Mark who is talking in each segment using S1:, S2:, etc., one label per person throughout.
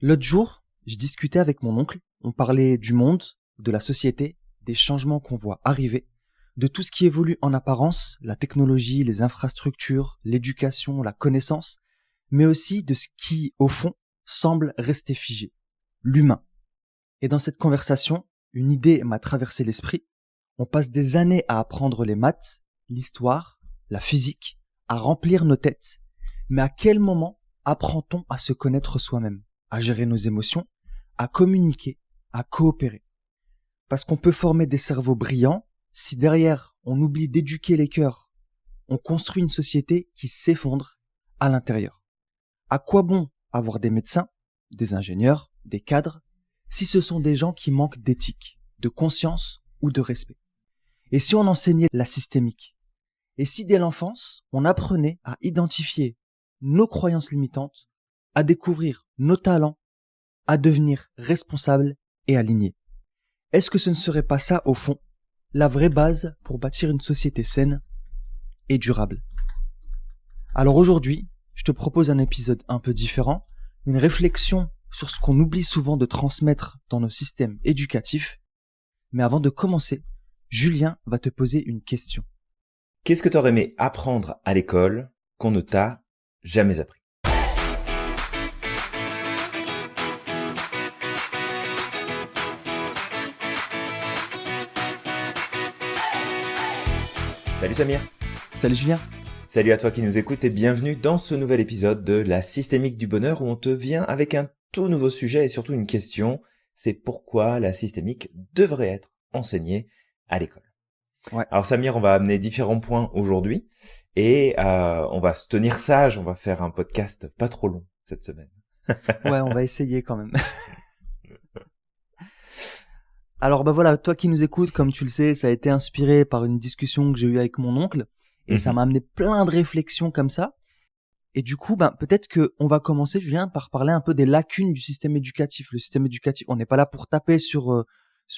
S1: L'autre jour, je discutais avec mon oncle, on parlait du monde, de la société, des changements qu'on voit arriver, de tout ce qui évolue en apparence, la technologie, les infrastructures, l'éducation, la connaissance, mais aussi de ce qui, au fond, semble rester figé, l'humain. Et dans cette conversation, une idée m'a traversé l'esprit. On passe des années à apprendre les maths, l'histoire, la physique, à remplir nos têtes. Mais à quel moment apprend-on à se connaître soi-même, à gérer nos émotions, à communiquer, à coopérer? Parce qu'on peut former des cerveaux brillants, si derrière on oublie d'éduquer les cœurs, on construit une société qui s'effondre à l'intérieur. À quoi bon avoir des médecins, des ingénieurs, des cadres, si ce sont des gens qui manquent d'éthique, de conscience ou de respect? Et si on enseignait la systémique? Et si dès l'enfance, on apprenait à identifier nos croyances limitantes, à découvrir nos talents, à devenir responsables et alignés? Est-ce que ce ne serait pas ça, au fond, la vraie base pour bâtir une société saine et durable? Alors aujourd'hui, je te propose un épisode un peu différent, une réflexion sur ce qu'on oublie souvent de transmettre dans nos systèmes éducatifs. Mais avant de commencer, Julien va te poser une question.
S2: Qu'est-ce que tu aurais aimé apprendre à l'école qu'on ne t'a jamais appris? Salut Samir.
S1: Salut Julien.
S2: Salut à toi qui nous écoutes et bienvenue dans ce nouvel épisode de la systémique du bonheur où on te vient avec un tout nouveau sujet et surtout une question. C'est pourquoi la systémique devrait être enseignée à l'école.
S1: Ouais.
S2: Alors Samir, on va amener différents points aujourd'hui et on va se tenir sage, on va faire un podcast pas trop long cette semaine.
S1: Ouais, on va essayer quand même. Alors voilà, toi qui nous écoutes, comme tu le sais, ça a été inspiré par une discussion que j'ai eue avec mon oncle et ça m'a amené plein de réflexions comme ça. Et du coup, peut-être que on va commencer, Julien, par parler un peu des lacunes du système éducatif. Le système éducatif, on n'est pas là pour taper sur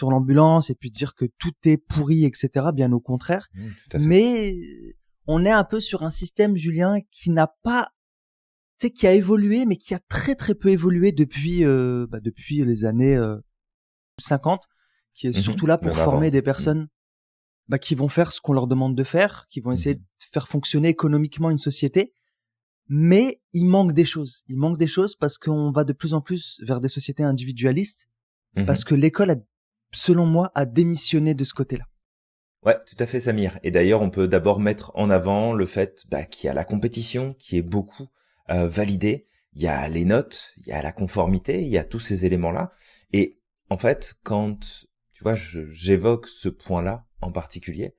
S1: l'ambulance et puis dire que tout est pourri, etc. Bien au contraire.
S2: Tout à fait.
S1: Mais on est un peu sur un système, Julien, qui n'a pas, tu sais, qui a évolué, mais qui a très très peu évolué depuis les années 50, qui est surtout là pour
S2: Même
S1: former
S2: avant.
S1: des personnes qui vont faire ce qu'on leur demande de faire, qui vont essayer de faire fonctionner économiquement une société. Mais il manque des choses. Il manque des choses parce qu'on va de plus en plus vers des sociétés individualistes, parce que l'école, selon moi, a démissionné de ce côté-là.
S2: Ouais, tout à fait Samir. Et d'ailleurs, on peut d'abord mettre en avant le fait qu'il y a la compétition qui est beaucoup validée. Il y a les notes, il y a la conformité, il y a tous ces éléments-là. Et en fait, quand tu vois, j'évoque ce point-là en particulier,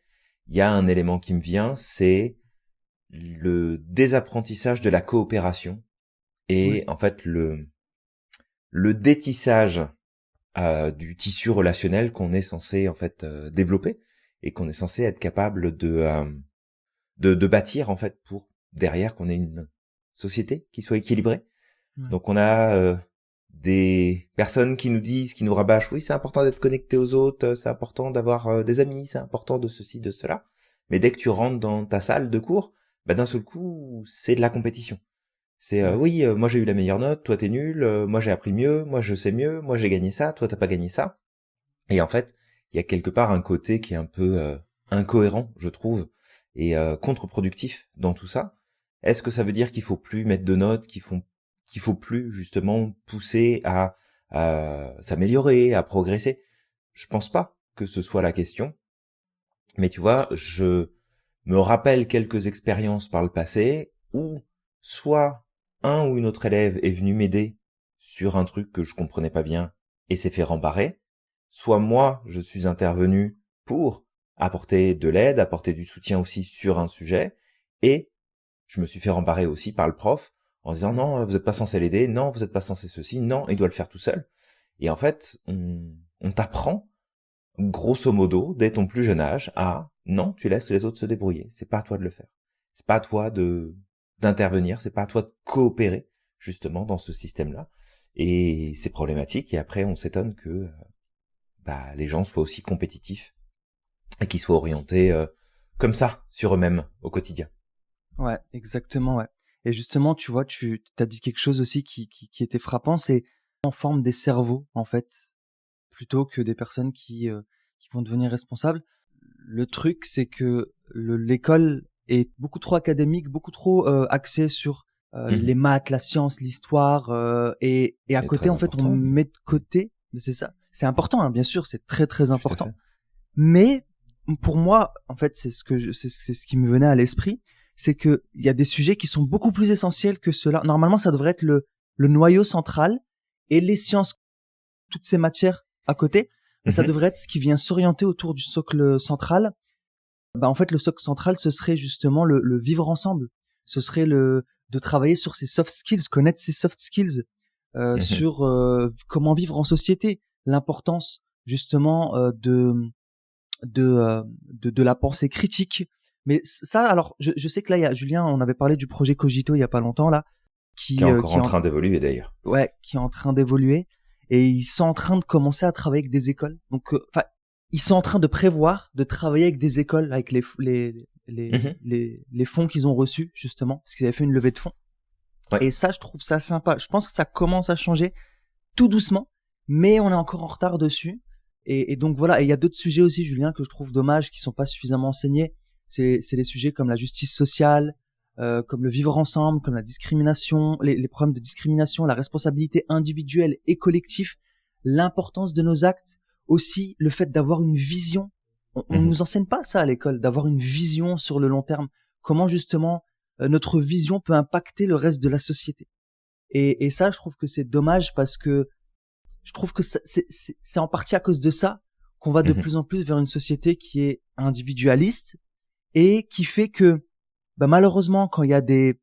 S2: il y a un élément qui me vient, c'est le désapprentissage de la coopération et en fait le détissage du tissu relationnel qu'on est censé en fait développer et qu'on est censé être capable de bâtir en fait pour derrière qu'on ait une société qui soit équilibrée. Donc on a des personnes qui nous disent, qui nous rabâchent, oui c'est important d'être connecté aux autres, c'est important d'avoir des amis, c'est important de ceci, de cela. Mais dès que tu rentres dans ta salle de cours, d'un seul coup c'est de la compétition. C'est moi j'ai eu la meilleure note, toi t'es nul, moi j'ai appris mieux, moi je sais mieux, moi j'ai gagné ça, toi t'as pas gagné ça. Et en fait, il y a quelque part un côté qui est un peu incohérent, je trouve, et contre-productif dans tout ça. Est-ce que ça veut dire qu'il faut plus mettre de notes, qu'il faut plus justement pousser à s'améliorer, à progresser? Je pense pas que ce soit la question. Mais tu vois, je me rappelle quelques expériences par le passé où soit un ou une autre élève est venu m'aider sur un truc que je comprenais pas bien et s'est fait rembarrer, soit moi je suis intervenu pour apporter de l'aide, apporter du soutien aussi sur un sujet, et je me suis fait rembarrer aussi par le prof en disant non, vous êtes pas censé l'aider, non, vous êtes pas censé ceci, non, il doit le faire tout seul. Et en fait, on t'apprend grosso modo, dès ton plus jeune âge, non, tu laisses les autres se débrouiller. C'est pas à toi de le faire. C'est pas à toi d'intervenir. C'est pas à toi de coopérer, justement, dans ce système-là. Et c'est problématique. Et après, on s'étonne que, les gens soient aussi compétitifs et qu'ils soient orientés, comme ça, sur eux-mêmes, au quotidien.
S1: Ouais, exactement, ouais. Et justement, tu vois, tu t'as dit quelque chose aussi qui était frappant, c'est forment des cerveaux, en fait, plutôt que des personnes qui vont devenir responsables. Le truc, c'est que l'école est beaucoup trop académique, beaucoup trop axée sur les maths, la science, l'histoire, et à
S2: C'est
S1: côté,
S2: très
S1: en fait, on
S2: important.
S1: met de côté, mais c'est ça, c'est important, hein, bien sûr, c'est très très
S2: Tout à
S1: important.
S2: fait.
S1: Mais pour moi, en fait, c'est ce qui me venait à l'esprit, c'est que il y a des sujets qui sont beaucoup plus essentiels que cela. Normalement, ça devrait être le noyau central, et les sciences, toutes ces matières à côté, ça devrait être ce qui vient s'orienter autour du socle central. Bah, en fait, le socle central, ce serait justement le vivre ensemble. Ce serait de travailler sur ses soft skills, connaître ses soft skills, sur comment vivre en société, l'importance justement de la pensée critique. Mais ça, alors, je sais que là, il y a Julien, on avait parlé du projet Cogito il y a pas longtemps là,
S2: Qui est encore en train d'évoluer d'ailleurs.
S1: Ouais, qui est en train d'évoluer, et ils sont en train de commencer à travailler avec des écoles. Donc, enfin, ils sont en train de prévoir de travailler avec des écoles, avec les fonds qu'ils ont reçus justement, parce qu'ils avaient fait une levée de fonds.
S2: Ouais.
S1: Et ça, je trouve ça sympa. Je pense que ça commence à changer tout doucement, mais on est encore en retard dessus. Et donc voilà. Et il y a d'autres sujets aussi, Julien, que je trouve dommage, qui sont pas suffisamment enseignés. C'est les sujets comme la justice sociale, comme le vivre ensemble, comme la discrimination, les problèmes de discrimination, la responsabilité individuelle et collective, l'importance de nos actes, aussi le fait d'avoir une vision. On nous enseigne pas ça à l'école, d'avoir une vision sur le long terme. Comment justement notre vision peut impacter le reste de la société. Et ça, je trouve que c'est dommage, parce que je trouve que c'est en partie à cause de ça qu'on va de plus en plus vers une société qui est individualiste, et qui fait que, bah, malheureusement, quand il y a des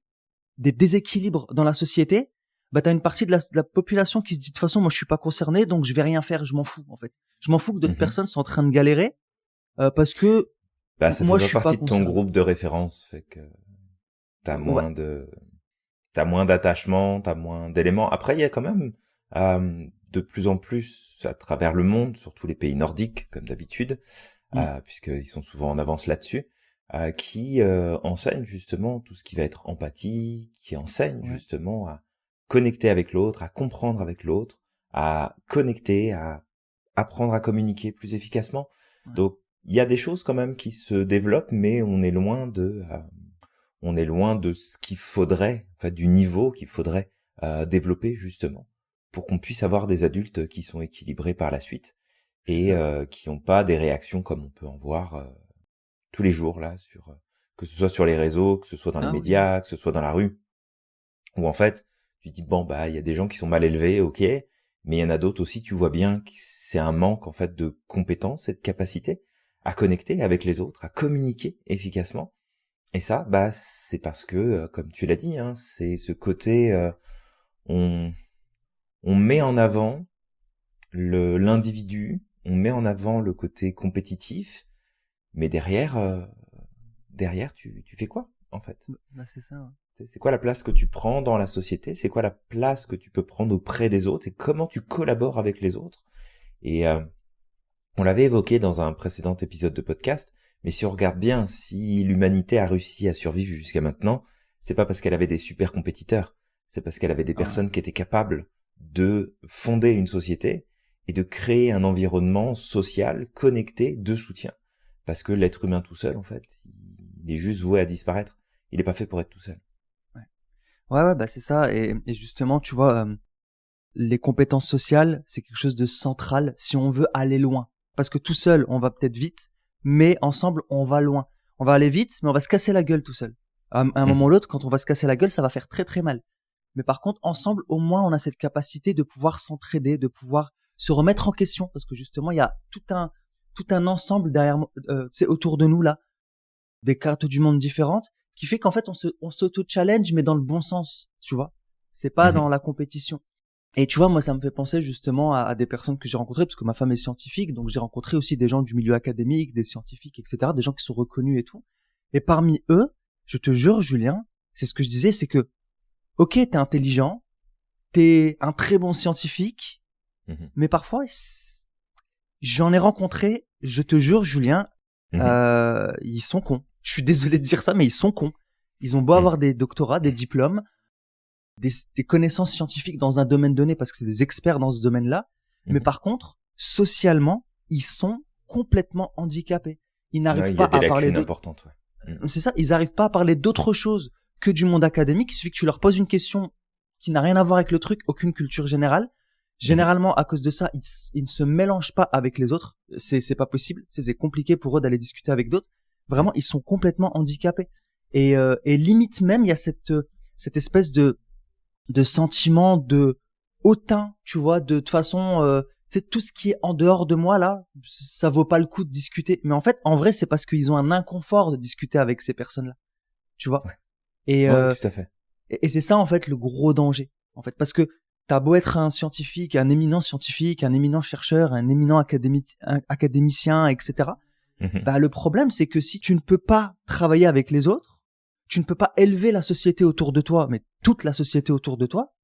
S1: déséquilibres dans la société, bah, t'as une partie de la population qui se dit, de toute façon, moi, je suis pas concerné, donc je vais rien faire, je m'en fous, en fait. Je m'en fous que d'autres personnes sont en train de galérer, parce que
S2: Bah, ça
S1: moi,
S2: fait
S1: je
S2: pas
S1: suis pas
S2: partie de ton
S1: concerné.
S2: groupe de référence, fait que t'as
S1: Ouais.
S2: moins d'attachement, t'as moins d'éléments. Après, il y a quand même de plus en plus à travers le monde, surtout les pays nordiques, comme d'habitude, puisqu'ils sont souvent en avance là-dessus, qui enseignent justement tout ce qui va être empathie, qui enseignent justement à connecter avec l'autre, à comprendre avec l'autre, à connecter, à apprendre à communiquer plus efficacement.
S1: Ouais.
S2: Donc, il y a des choses quand même qui se développent, mais on est loin de ce qu'il faudrait, en fait, du niveau qu'il faudrait développer justement pour qu'on puisse avoir des adultes qui sont équilibrés par la suite et qui n'ont pas des réactions comme on peut en voir tous les jours là, sur que ce soit sur les réseaux, que ce soit dans les médias, que ce soit dans la rue, où en fait tu dis bon bah il y a des gens qui sont mal élevés, ok, mais il y en a d'autres aussi, tu vois bien que c'est un manque en fait de compétences et de capacité à connecter avec les autres, à communiquer efficacement. Et ça, bah, c'est parce que, comme tu l'as dit, hein, c'est ce côté, on met en avant l'individu, on met en avant le côté compétitif, mais derrière, tu fais quoi, en fait?
S1: Bah, c'est ça. Ouais.
S2: C'est quoi la place que tu prends dans la société? C'est quoi la place que tu peux prendre auprès des autres? Et comment tu collabores avec les autres? Et on l'avait évoqué dans un précédent épisode de podcast, mais si on regarde bien, si l'humanité a réussi à survivre jusqu'à maintenant, c'est pas parce qu'elle avait des super compétiteurs, c'est parce qu'elle avait des personnes qui étaient capables de fonder une société et de créer un environnement social connecté de soutien. Parce que l'être humain tout seul, en fait, il est juste voué à disparaître. Il est pas fait pour être tout seul.
S1: Ouais, bah c'est ça. Et justement, tu vois, les compétences sociales, c'est quelque chose de central si on veut aller loin. Parce que tout seul, on va peut-être vite, mais ensemble, on va loin. On va aller vite, mais on va se casser la gueule tout seul. À un moment ou l'autre, quand on va se casser la gueule, ça va faire très très mal. Mais par contre, ensemble, au moins, on a cette capacité de pouvoir s'entraider, de pouvoir se remettre en question, parce que justement, il y a tout un ensemble derrière, c'est autour de nous là, des cartes du monde différentes, qui fait qu'en fait, on s'auto-challenge, mais dans le bon sens, tu vois. C'est pas dans la compétition. Et tu vois, moi, ça me fait penser justement à des personnes que j'ai rencontrées, parce que ma femme est scientifique, donc j'ai rencontré aussi des gens du milieu académique, des scientifiques, etc., des gens qui sont reconnus et tout. Et parmi eux, je te jure, Julien, c'est ce que je disais, c'est que, ok, t'es intelligent, t'es un très bon scientifique, mais parfois, j'en ai rencontré, je te jure, Julien, ils sont cons. Je suis désolé de dire ça, mais ils sont cons. Ils ont beau avoir des doctorats, des diplômes, des connaissances scientifiques dans un domaine donné parce que c'est des experts dans ce domaine-là. Mais par contre, socialement, ils sont complètement handicapés. Ils n'arrivent pas à parler d'autres.
S2: Importantes, ouais.
S1: C'est ça, ils n'arrivent pas à parler d'autre chose que du monde académique. Il suffit que tu leur poses une question qui n'a rien à voir avec le truc, aucune culture générale. Généralement, à cause de ça, ils ne se mélangent pas avec les autres. C'est pas possible. C'est compliqué pour eux d'aller discuter avec d'autres. Vraiment, ils sont complètement handicapés. Et limite même, il y a cette espèce de sentiment de hautain, tu vois, de toute façon, c'est tout ce qui est en dehors de moi là, ça vaut pas le coup de discuter. Mais en fait, en vrai, c'est parce qu'ils ont un inconfort de discuter avec ces personnes-là, tu vois.
S2: Ouais.
S1: Et
S2: tout à fait.
S1: Et c'est ça en fait le gros danger, en fait, parce que t'as beau être un scientifique, un éminent scientifique, un éminent chercheur, un éminent académicien, etc. Bah le problème, c'est que si tu ne peux pas travailler avec les autres, tu ne peux pas élever la société autour de toi, mais toute la société autour de toi.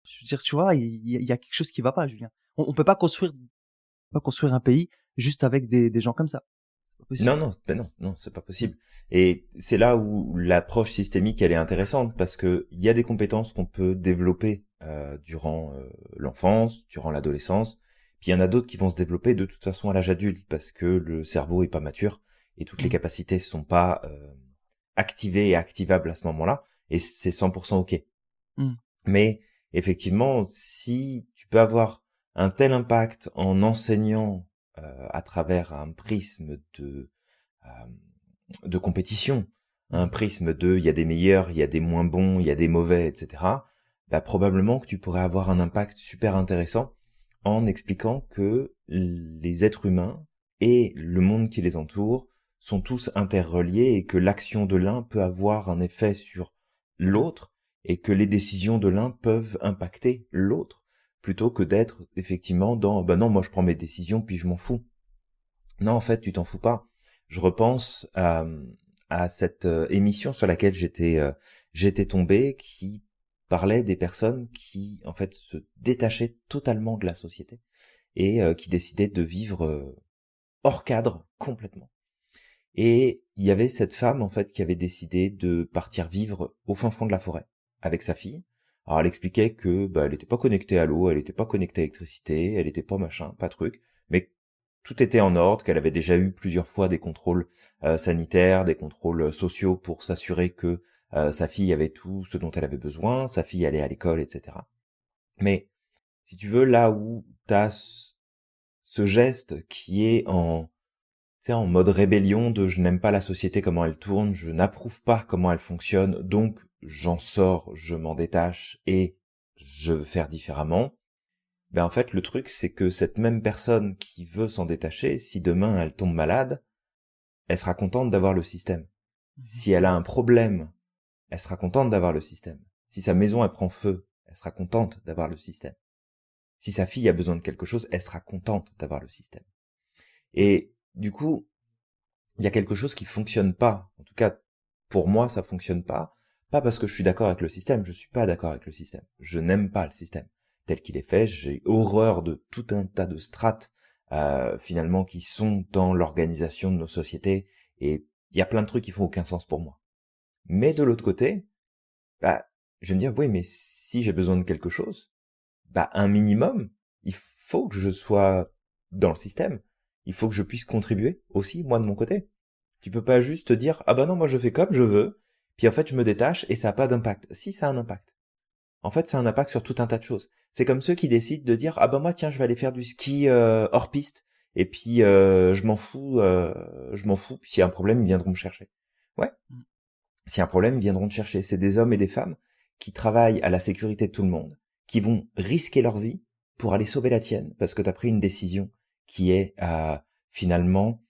S1: Je veux dire, tu vois, il y a quelque chose qui va pas, Julien. On peut pas construire un pays juste avec des gens comme ça. C'est pas possible.
S2: Non, c'est pas possible. Et c'est là où l'approche systémique, elle est intéressante parce que il y a des compétences qu'on peut développer durant l'enfance, durant l'adolescence. Puis il y en a d'autres qui vont se développer de toute façon à l'âge adulte parce que le cerveau est pas mature et toutes les capacités sont pas activées et activables à ce moment-là. Et c'est 100% ok. Mais effectivement, si tu peux avoir un tel impact en enseignant à travers un prisme de compétition, un prisme de il y a des meilleurs, il y a des moins bons, il y a des mauvais, etc., bah, probablement que tu pourrais avoir un impact super intéressant en expliquant que les êtres humains et le monde qui les entoure sont tous interreliés et que l'action de l'un peut avoir un effet sur l'autre et que les décisions de l'un peuvent impacter l'autre plutôt que d'être effectivement dans bah non, moi je prends mes décisions puis je m'en fous. Non, en fait, tu t'en fous pas. Je repense à cette émission sur laquelle j'étais tombé qui parlait des personnes qui en fait se détachaient totalement de la société et qui décidaient de vivre hors cadre complètement. Et il y avait cette femme en fait qui avait décidé de partir vivre au fin fond de la forêt avec sa fille. Alors elle expliquait que bah elle était pas connectée à l'eau, elle était pas connectée à l'électricité, elle était pas machin, pas truc, mais tout était en ordre, qu'elle avait déjà eu plusieurs fois des contrôles sanitaires, des contrôles sociaux pour s'assurer que sa fille avait tout ce dont elle avait besoin, sa fille allait à l'école, etc. Mais si tu veux, là où t'as ce geste qui est en mode rébellion de je n'aime pas la société comment elle tourne, je n'approuve pas comment elle fonctionne, donc j'en sors, je m'en détache et je veux faire différemment. Ben en fait le truc c'est que cette même personne qui veut s'en détacher, si demain elle tombe malade, elle sera contente d'avoir le système. Si elle a un problème, elle sera contente d'avoir le système. Si sa maison elle prend feu, elle sera contente d'avoir le système. Si sa fille a besoin de quelque chose, elle sera contente d'avoir le système. Et du coup, il y a quelque chose qui fonctionne pas. En tout cas, pour moi, ça fonctionne pas. Pas parce que je suis d'accord avec le système, je suis pas d'accord avec le système. Je n'aime pas le système tel qu'il est fait. J'ai horreur de tout un tas de strates finalement qui sont dans l'organisation de nos sociétés. Et il y a plein de trucs qui font aucun sens pour moi. Mais de l'autre côté, bah, je vais me dire, oui, mais si j'ai besoin de quelque chose, bah, un minimum, il faut que je sois dans le système. Il faut que je puisse contribuer aussi, moi, de mon côté. Tu peux pas juste te dire, ah bah non, moi je fais comme je veux, puis en fait je me détache et ça a pas d'impact. Si, ça a un impact. En fait, ça a un impact sur tout un tas de choses. C'est comme ceux qui décident de dire, ah bah moi tiens, je vais aller faire du ski hors piste, et puis je m'en fous, puis s'il y a un problème, ils viendront me chercher. Ouais. S'il y a un problème, ils viendront te chercher. C'est des hommes et des femmes qui travaillent à la sécurité de tout le monde, qui vont risquer leur vie pour aller sauver la tienne, parce que tu as pris une décision qui est finalement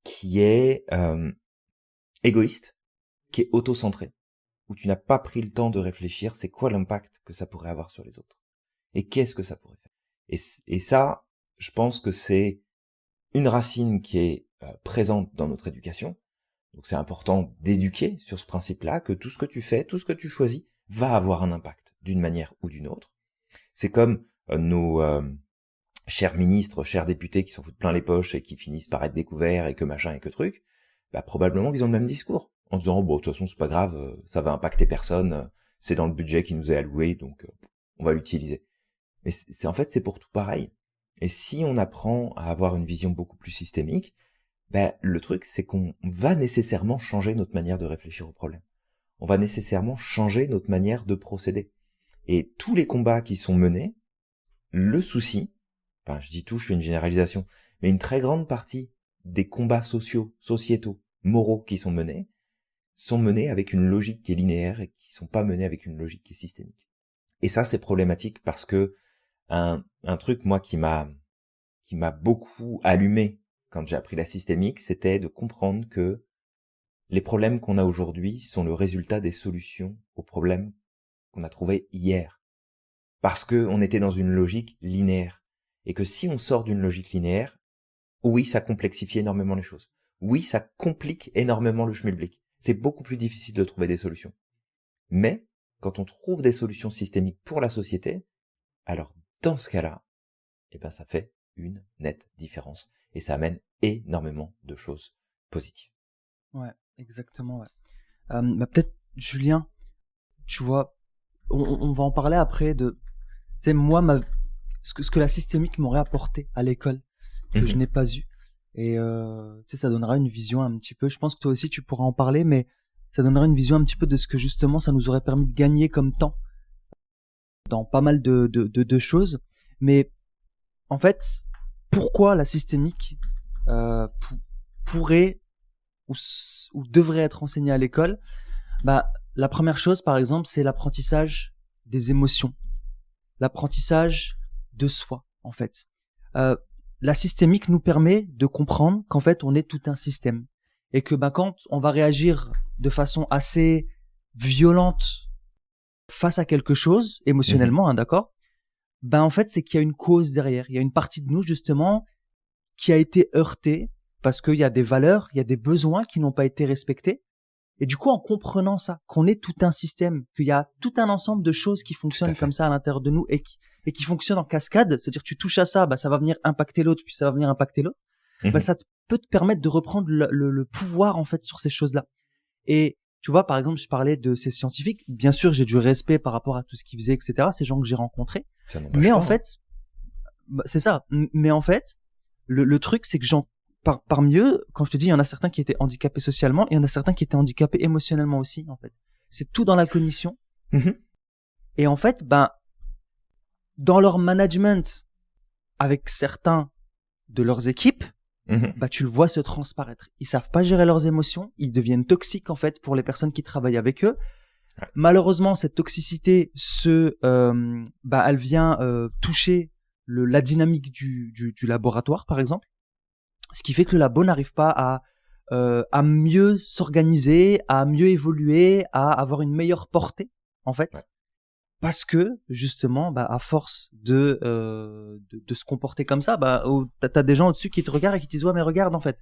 S2: qui est égoïste, qui est auto-centré, où tu n'as pas pris le temps de réfléchir, c'est quoi l'impact que ça pourrait avoir sur les autres, et qu'est-ce que ça pourrait faire. Et ça, je pense que c'est une racine qui est présente dans notre éducation. Donc c'est important d'éduquer sur ce principe-là, que tout ce que tu fais, tout ce que tu choisis, va avoir un impact d'une manière ou d'une autre. C'est comme nos chers ministres, chers députés qui s'en foutent plein les poches et qui finissent par être découverts et que machin et que truc, bah probablement qu'ils ont le même discours. en disant bon de toute façon c'est pas grave, ça va impacter personne, c'est dans le budget qui nous est alloué, donc on va l'utiliser. Mais c'est en fait c'est pour tout pareil. Et si on apprend à avoir une vision beaucoup plus systémique, ben le truc c'est qu'on va nécessairement changer notre manière de réfléchir au problème. On va nécessairement changer notre manière de procéder. Et tous les combats qui sont menés, le souci, enfin je dis tout, je fais une généralisation, mais une très grande partie des combats sociaux, sociétaux, moraux qui sont menés avec une logique qui est linéaire et qui sont pas menés avec une logique qui est systémique. Et ça c'est problématique parce que un truc moi qui m'a beaucoup allumé quand j'ai appris la systémique, c'était de comprendre que les problèmes qu'on a aujourd'hui sont le résultat des solutions aux problèmes qu'on a trouvés hier. Parce que on était dans une logique linéaire. Et que si on sort d'une logique linéaire, oui, ça complexifie énormément les choses. Oui, ça complique énormément le schmilblick. C'est beaucoup plus difficile de trouver des solutions. Mais, quand on trouve des solutions systémiques pour la société, alors, dans ce cas-là, eh ben, ça fait une nette différence. Et ça amène énormément de choses positives.
S1: Ouais, exactement, ouais. Peut-être, Julien, tu vois, on va en parler après de, tu sais, moi, ce que la systémique m'aurait apporté à l'école, que je n'ai pas eu. Et, tu sais, ça donnera une vision un petit peu, je pense que toi aussi tu pourras en parler, mais ça donnera une vision un petit peu de ce que justement ça nous aurait permis de gagner comme temps dans pas mal de choses. Mais, en fait, pourquoi la systémique, pourrait ou devrait être enseignée à l'école? Bah, la première chose, par exemple, c'est l'apprentissage des émotions, l'apprentissage de soi, en fait. La systémique nous permet de comprendre qu'en fait, on est tout un système et que quand on va réagir de façon assez violente face à quelque chose, émotionnellement, d'accord, en fait, c'est qu'il y a une cause derrière. Il y a une partie de nous, justement, qui a été heurtée parce qu'il y a des valeurs, il y a des besoins qui n'ont pas été respectés. Et du coup, en comprenant ça, qu'on est tout un système, qu'il y a tout un ensemble de choses qui fonctionnent comme ça à l'intérieur de nous et qui fonctionnent en cascade, c'est-à-dire tu touches à ça, ça va venir impacter l'autre, puis ça va venir impacter l'autre, ça peut te permettre de reprendre le pouvoir en fait sur ces choses-là. Et tu vois, par exemple, je parlais de ces scientifiques. Bien sûr, j'ai du respect par rapport à tout ce qu'ils faisaient, etc. Ces gens que j'ai rencontrés. Mais en fait, c'est ça. Mais en fait, le truc, c'est que parmi eux, quand je te dis, il y en a certains qui étaient handicapés socialement, et il y en a certains qui étaient handicapés émotionnellement aussi, en fait. C'est tout dans la cognition. Et en fait, dans leur management avec certains de leurs équipes, tu le vois se transparaître. Ils savent pas gérer leurs émotions, ils deviennent toxiques en fait pour les personnes qui travaillent avec eux. Ouais. Malheureusement, cette toxicité elle vient toucher la dynamique du laboratoire, par exemple, ce qui fait que le labo n'arrive pas à mieux s'organiser, à mieux évoluer, à avoir une meilleure portée, en fait. Ouais. Parce que, justement, à force de se comporter comme ça, t'as des gens au-dessus qui te regardent et qui te disent « Ouais, mais regarde, en fait,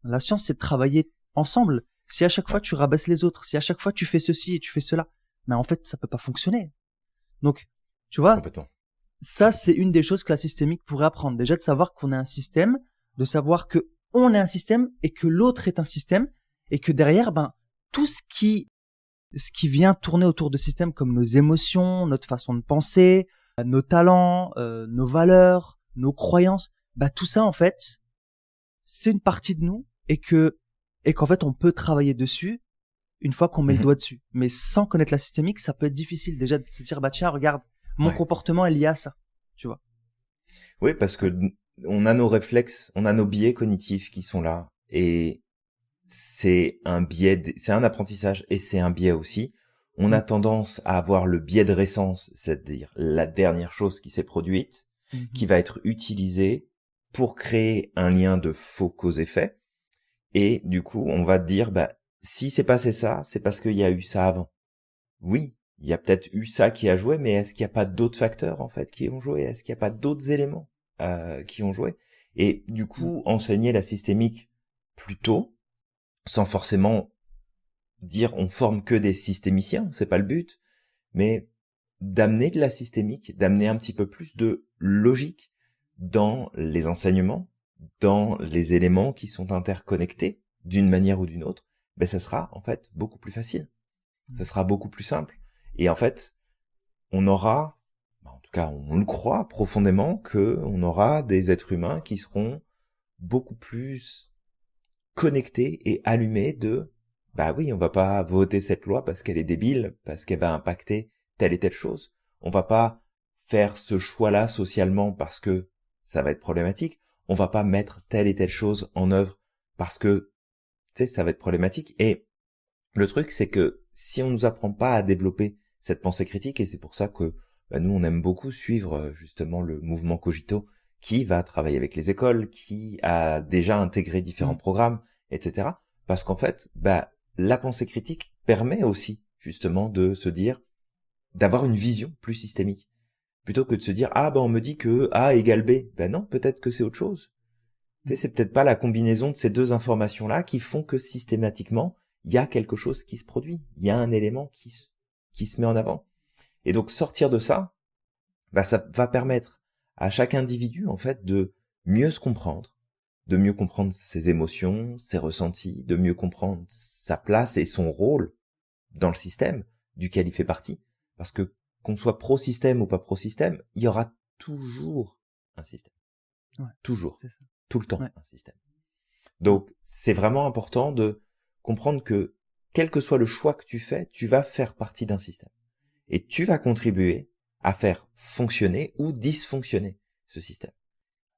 S1: la science, c'est de travailler ensemble. Si à chaque fois, tu rabaisses les autres, si à chaque fois, tu fais ceci et tu fais cela, mais en fait, ça peut pas fonctionner. » Donc, tu vois, ça, c'est une des choses que la systémique pourrait apprendre. Déjà, de savoir qu'on est un système, de savoir que on est un système et que l'autre est un système et que derrière, tout ce qui vient tourner autour de systèmes comme nos émotions, notre façon de penser, nos talents, nos valeurs, nos croyances, tout ça en fait, c'est une partie de nous et qu'en fait on peut travailler dessus une fois qu'on met le doigt dessus. Mais sans connaître la systémique, ça peut être difficile déjà de se dire tiens, regarde, mon comportement est lié à ça, tu vois.
S2: Oui, parce que on a nos réflexes, on a nos biais cognitifs qui sont là et c'est un biais, c'est un apprentissage et c'est un biais aussi. On a tendance à avoir le biais de récence, c'est-à-dire la dernière chose qui s'est produite, qui va être utilisée pour créer un lien de faux cause-effet. Et du coup, on va dire, si c'est passé ça, c'est parce qu'il y a eu ça avant. Oui, il y a peut-être eu ça qui a joué, mais est-ce qu'il n'y a pas d'autres facteurs, en fait, qui ont joué? Est-ce qu'il n'y a pas d'autres éléments qui ont joué? Et du coup, enseigner la systémique plus tôt, sans forcément dire on forme que des systémiciens, c'est pas le but, mais d'amener de la systémique, d'amener un petit peu plus de logique dans les enseignements, dans les éléments qui sont interconnectés d'une manière ou d'une autre, ben ça sera en fait beaucoup plus facile. Ça sera beaucoup plus simple. Et en fait, on aura, en tout cas on le croit profondément, que on aura des êtres humains qui seront beaucoup plus connectés et allumés de bah oui, on va pas voter cette loi parce qu'elle est débile, parce qu'elle va impacter telle et telle chose. On va pas faire ce choix-là socialement parce que ça va être problématique. On va pas mettre telle et telle chose en œuvre parce que, tu sais, ça va être problématique. Et le truc, c'est que si on nous apprend pas à développer cette pensée critique, et c'est pour ça que bah, nous, on aime beaucoup suivre justement le mouvement Cogito, qui va travailler avec les écoles, qui a déjà intégré différents programmes, etc. Parce qu'en fait, bah, la pensée critique permet aussi justement de se dire, d'avoir une vision plus systémique, plutôt que de se dire ah ben on me dit que A égale B, ben non, peut-être que c'est autre chose. Tu sais, c'est peut-être pas la combinaison de ces deux informations là qui font que systématiquement il y a quelque chose qui se produit, il y a un élément qui se met en avant. Et donc sortir de ça, bah ça va permettre à chaque individu en fait de mieux se comprendre, de mieux comprendre ses émotions, ses ressentis, de mieux comprendre sa place et son rôle dans le système duquel il fait partie. Parce que qu'on soit pro-système ou pas pro-système, il y aura toujours un système.
S1: Ouais,
S2: toujours. Tout le temps,
S1: ouais.
S2: un système. Donc, c'est vraiment important de comprendre que, quel que soit le choix que tu fais, tu vas faire partie d'un système. Et tu vas contribuer à faire fonctionner ou dysfonctionner ce système.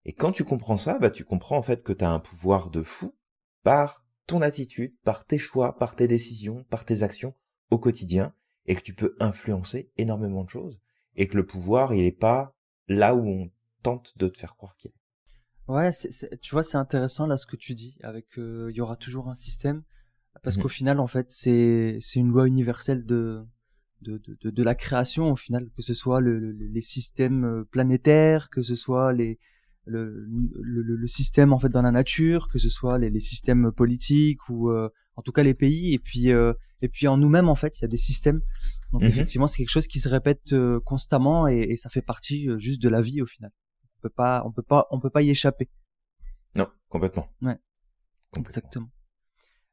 S2: Et quand tu comprends ça, bah, tu comprends en fait que tu as un pouvoir de fou par ton attitude, par tes choix, par tes décisions, par tes actions au quotidien, et que tu peux influencer énormément de choses, et que le pouvoir, il est pas là où on tente de te faire croire qu'il est.
S1: Ouais, tu vois, c'est intéressant là ce que tu dis, avec il y aura toujours un système, parce qu'au final, en fait, c'est une loi universelle de la création au final, que ce soit les systèmes planétaires, que ce soit le système en fait dans la nature, que ce soit les systèmes politiques ou en tout cas les pays, et puis en nous-mêmes en fait il y a des systèmes. Donc effectivement c'est quelque chose qui se répète constamment, et ça fait partie juste de la vie au final. On peut pas y échapper.
S2: Non, complètement.
S1: Ouais, exactement.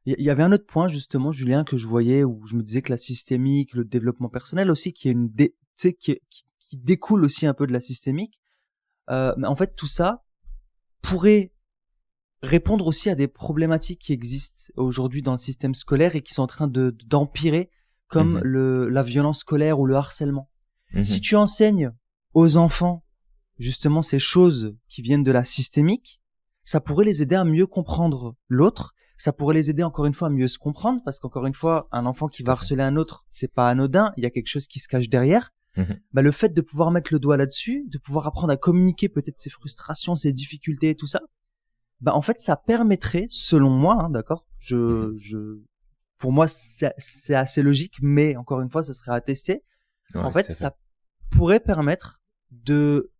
S1: Il y avait un autre point justement, Julien, que je voyais, où je me disais que la systémique, le développement personnel aussi, tu sais, qui découle aussi un peu de la systémique. Mais en fait, tout ça pourrait répondre aussi à des problématiques qui existent aujourd'hui dans le système scolaire et qui sont en train d'empirer, comme la violence scolaire ou le harcèlement. Si tu enseignes aux enfants justement ces choses qui viennent de la systémique, ça pourrait les aider à mieux comprendre l'autre. Ça pourrait les aider encore une fois à mieux se comprendre, parce qu'encore une fois, un enfant qui va harceler un autre, c'est pas anodin, il y a quelque chose qui se cache derrière. Bah, le fait de pouvoir mettre le doigt là-dessus, de pouvoir apprendre à communiquer peut-être ses frustrations, ses difficultés et tout ça, bah en fait ça permettrait, selon moi, hein, d'accord, pour moi c'est assez logique, mais encore une fois ça serait à tester.
S2: Ouais,
S1: en fait ça pourrait permettre de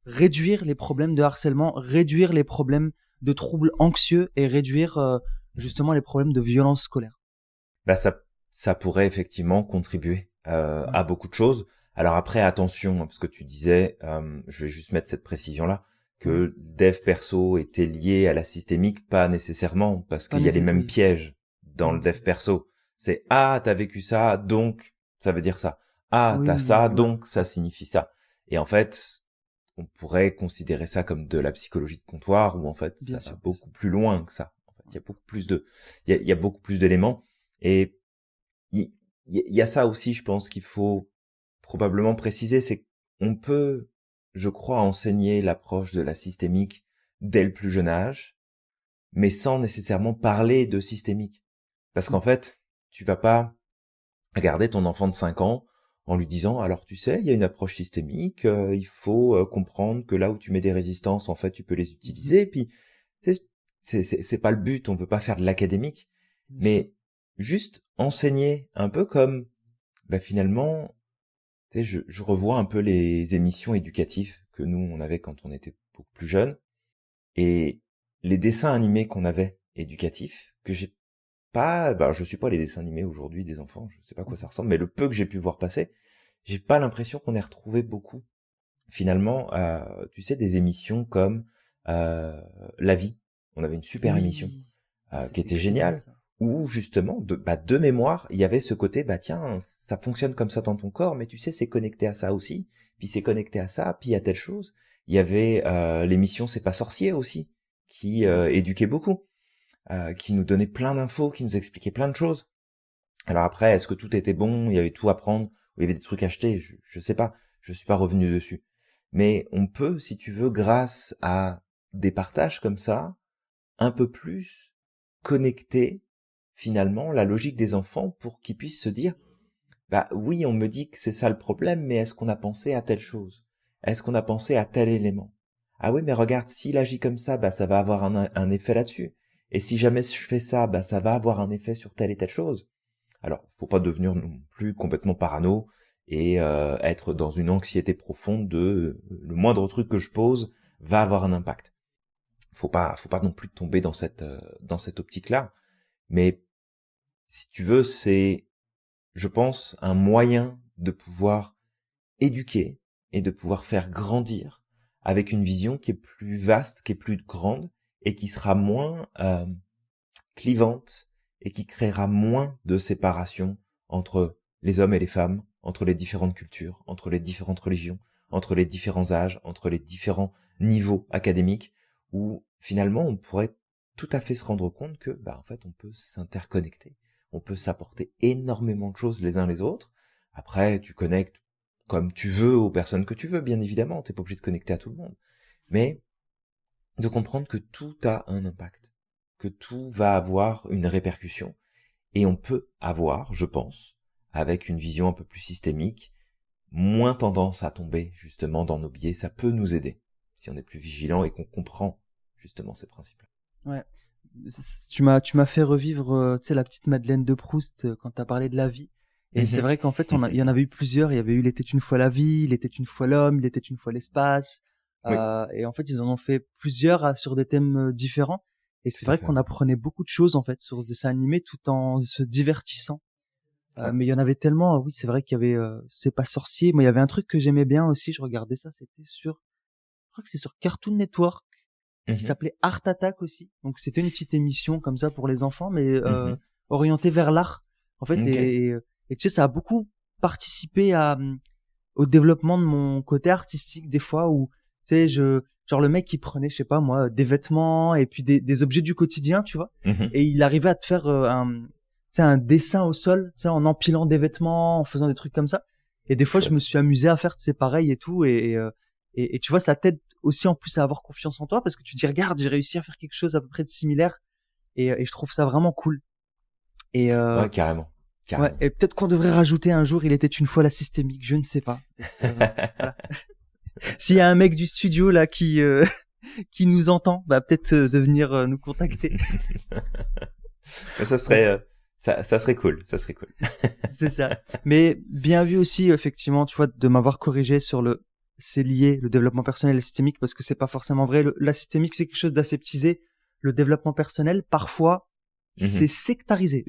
S1: réduire les problèmes de harcèlement, réduire les problèmes de troubles anxieux, et réduire justement les problèmes de violence scolaire.
S2: Bah ça pourrait effectivement contribuer à beaucoup de choses. Alors après, attention, parce que tu disais, je vais juste mettre cette précision-là, que dev perso était lié à la systémique, pas nécessairement, parce qu'il y a les mêmes pièges dans le dev perso. C'est « Ah, t'as vécu ça, donc ça veut dire ça. Ah, t'as ça, donc ça signifie ça. » Et en fait, on pourrait considérer ça comme de la psychologie de comptoir, où en fait, ça va beaucoup plus loin que ça. En fait, il y a beaucoup plus il y a beaucoup plus d'éléments. Et il y a ça aussi, je pense qu'il faut probablement préciser, c'est qu'on peut, je crois, enseigner l'approche de la systémique dès le plus jeune âge, mais sans nécessairement parler de systémique. Parce qu'en fait, tu vas pas regarder ton enfant de 5 ans en lui disant, alors tu sais, il y a une approche systémique, il faut comprendre que là où tu mets des résistances, en fait, tu peux les utiliser. Puis, c'est pas le but, on veut pas faire de l'académique, mais juste enseigner un peu comme, bah finalement, tu sais, je revois un peu les émissions éducatives que nous, on avait quand on était beaucoup plus jeunes, et les dessins animés qu'on avait éducatifs, que j'ai pas, bah, je suis pas les dessins animés aujourd'hui des enfants, je sais pas à quoi ça ressemble, mais le peu que j'ai pu voir passer, j'ai pas l'impression qu'on ait retrouvé beaucoup. Finalement, tu sais, des émissions comme La Vie. On avait une super émission qui était géniale, où justement, de mémoire, il y avait ce côté, tiens, ça fonctionne comme ça dans ton corps, mais tu sais, c'est connecté à ça aussi, puis c'est connecté à ça, puis il y a telle chose. Il y avait l'émission C'est pas sorcier aussi, qui éduquait beaucoup, qui nous donnait plein d'infos, qui nous expliquait plein de choses. Alors après, est-ce que tout était bon, il y avait tout à prendre, ou il y avait des trucs à acheter, je sais pas, je suis pas revenu dessus. Mais on peut, si tu veux, grâce à des partages comme ça, un peu plus connecter finalement la logique des enfants pour qu'ils puissent se dire oui, on me dit que c'est ça le problème, mais est-ce qu'on a pensé à telle chose? Est-ce qu'on a pensé à tel élément? Ah oui, mais regarde, s'il agit comme ça, ça va avoir un effet là-dessus. Et si jamais je fais ça, ça va avoir un effet sur telle et telle chose. Alors, faut pas devenir non plus complètement parano et être dans une anxiété profonde de le moindre truc que je pose va avoir un impact. Faut pas non plus tomber dans cette optique-là. Mais si tu veux, c'est, je pense, un moyen de pouvoir éduquer et de pouvoir faire grandir avec une vision qui est plus vaste, qui est plus grande et qui sera moins clivante et qui créera moins de séparation entre les hommes et les femmes, entre les différentes cultures, entre les différentes religions, entre les différents âges, entre les différents niveaux académiques, où finalement on pourrait tout à fait se rendre compte que en fait on peut s'interconnecter, on peut s'apporter énormément de choses les uns les autres. Après tu connectes comme tu veux aux personnes que tu veux, bien évidemment, t'es pas obligé de connecter à tout le monde, mais de comprendre que tout a un impact, que tout va avoir une répercussion, et on peut avoir, je pense, avec une vision un peu plus systémique, moins tendance à tomber justement dans nos biais. Ça peut nous aider si on est plus vigilant et qu'on comprend justement ces principes.
S1: Ouais. Tu m'as fait revivre, tu sais, la petite Madeleine de Proust quand t'as parlé de la vie. Et c'est vrai qu'en fait, il y en avait eu plusieurs. Il y avait eu Il était une fois la vie, Il était une fois l'homme, Il était une fois l'espace.
S2: Oui.
S1: Et en fait, ils en ont fait plusieurs sur des thèmes différents. Et c'est vrai qu'on
S2: ouais.
S1: apprenait beaucoup de choses en fait sur ce dessin animé tout en se divertissant.
S2: Ouais.
S1: Mais il y en avait tellement. Oui, c'est vrai qu'il y avait C'est pas sorcier. Moi, il y avait un truc que j'aimais bien aussi. Je regardais ça. C'était je crois que c'est sur Cartoon Network, qui s'appelait Art Attack aussi. Donc c'était une petite émission comme ça pour les enfants, mais orientée vers l'art. En fait,
S2: Okay.
S1: et tu sais, ça a beaucoup participé au développement de mon côté artistique des fois où, tu sais, genre le mec qui prenait, je sais pas moi, des vêtements et puis des objets du quotidien, tu vois, et il arrivait à te faire tu sais, un dessin au sol, tu sais, en empilant des vêtements, en faisant des trucs comme ça. Et des fois, je me suis amusé à faire, tu sais, pareil et tout, et tu vois, ça t'aide aussi en plus à avoir confiance en toi parce que tu te dis, regarde, j'ai réussi à faire quelque chose à peu près de similaire, et je trouve ça vraiment cool. Et
S2: ouais, carrément.
S1: ouais, et peut-être qu'on devrait rajouter un jour Il était une fois la systémique, je ne sais pas. Voilà. S'il y a un mec du studio là qui qui nous entend, peut-être de venir nous contacter.
S2: Ça serait ça serait cool, ça serait cool.
S1: C'est ça. Mais bien vu aussi, effectivement, tu vois, de m'avoir corrigé sur c'est lié, le développement personnel et le systémique, parce que c'est pas forcément vrai. La systémique, c'est quelque chose d'aseptisé. Le développement personnel, parfois, c'est sectarisé.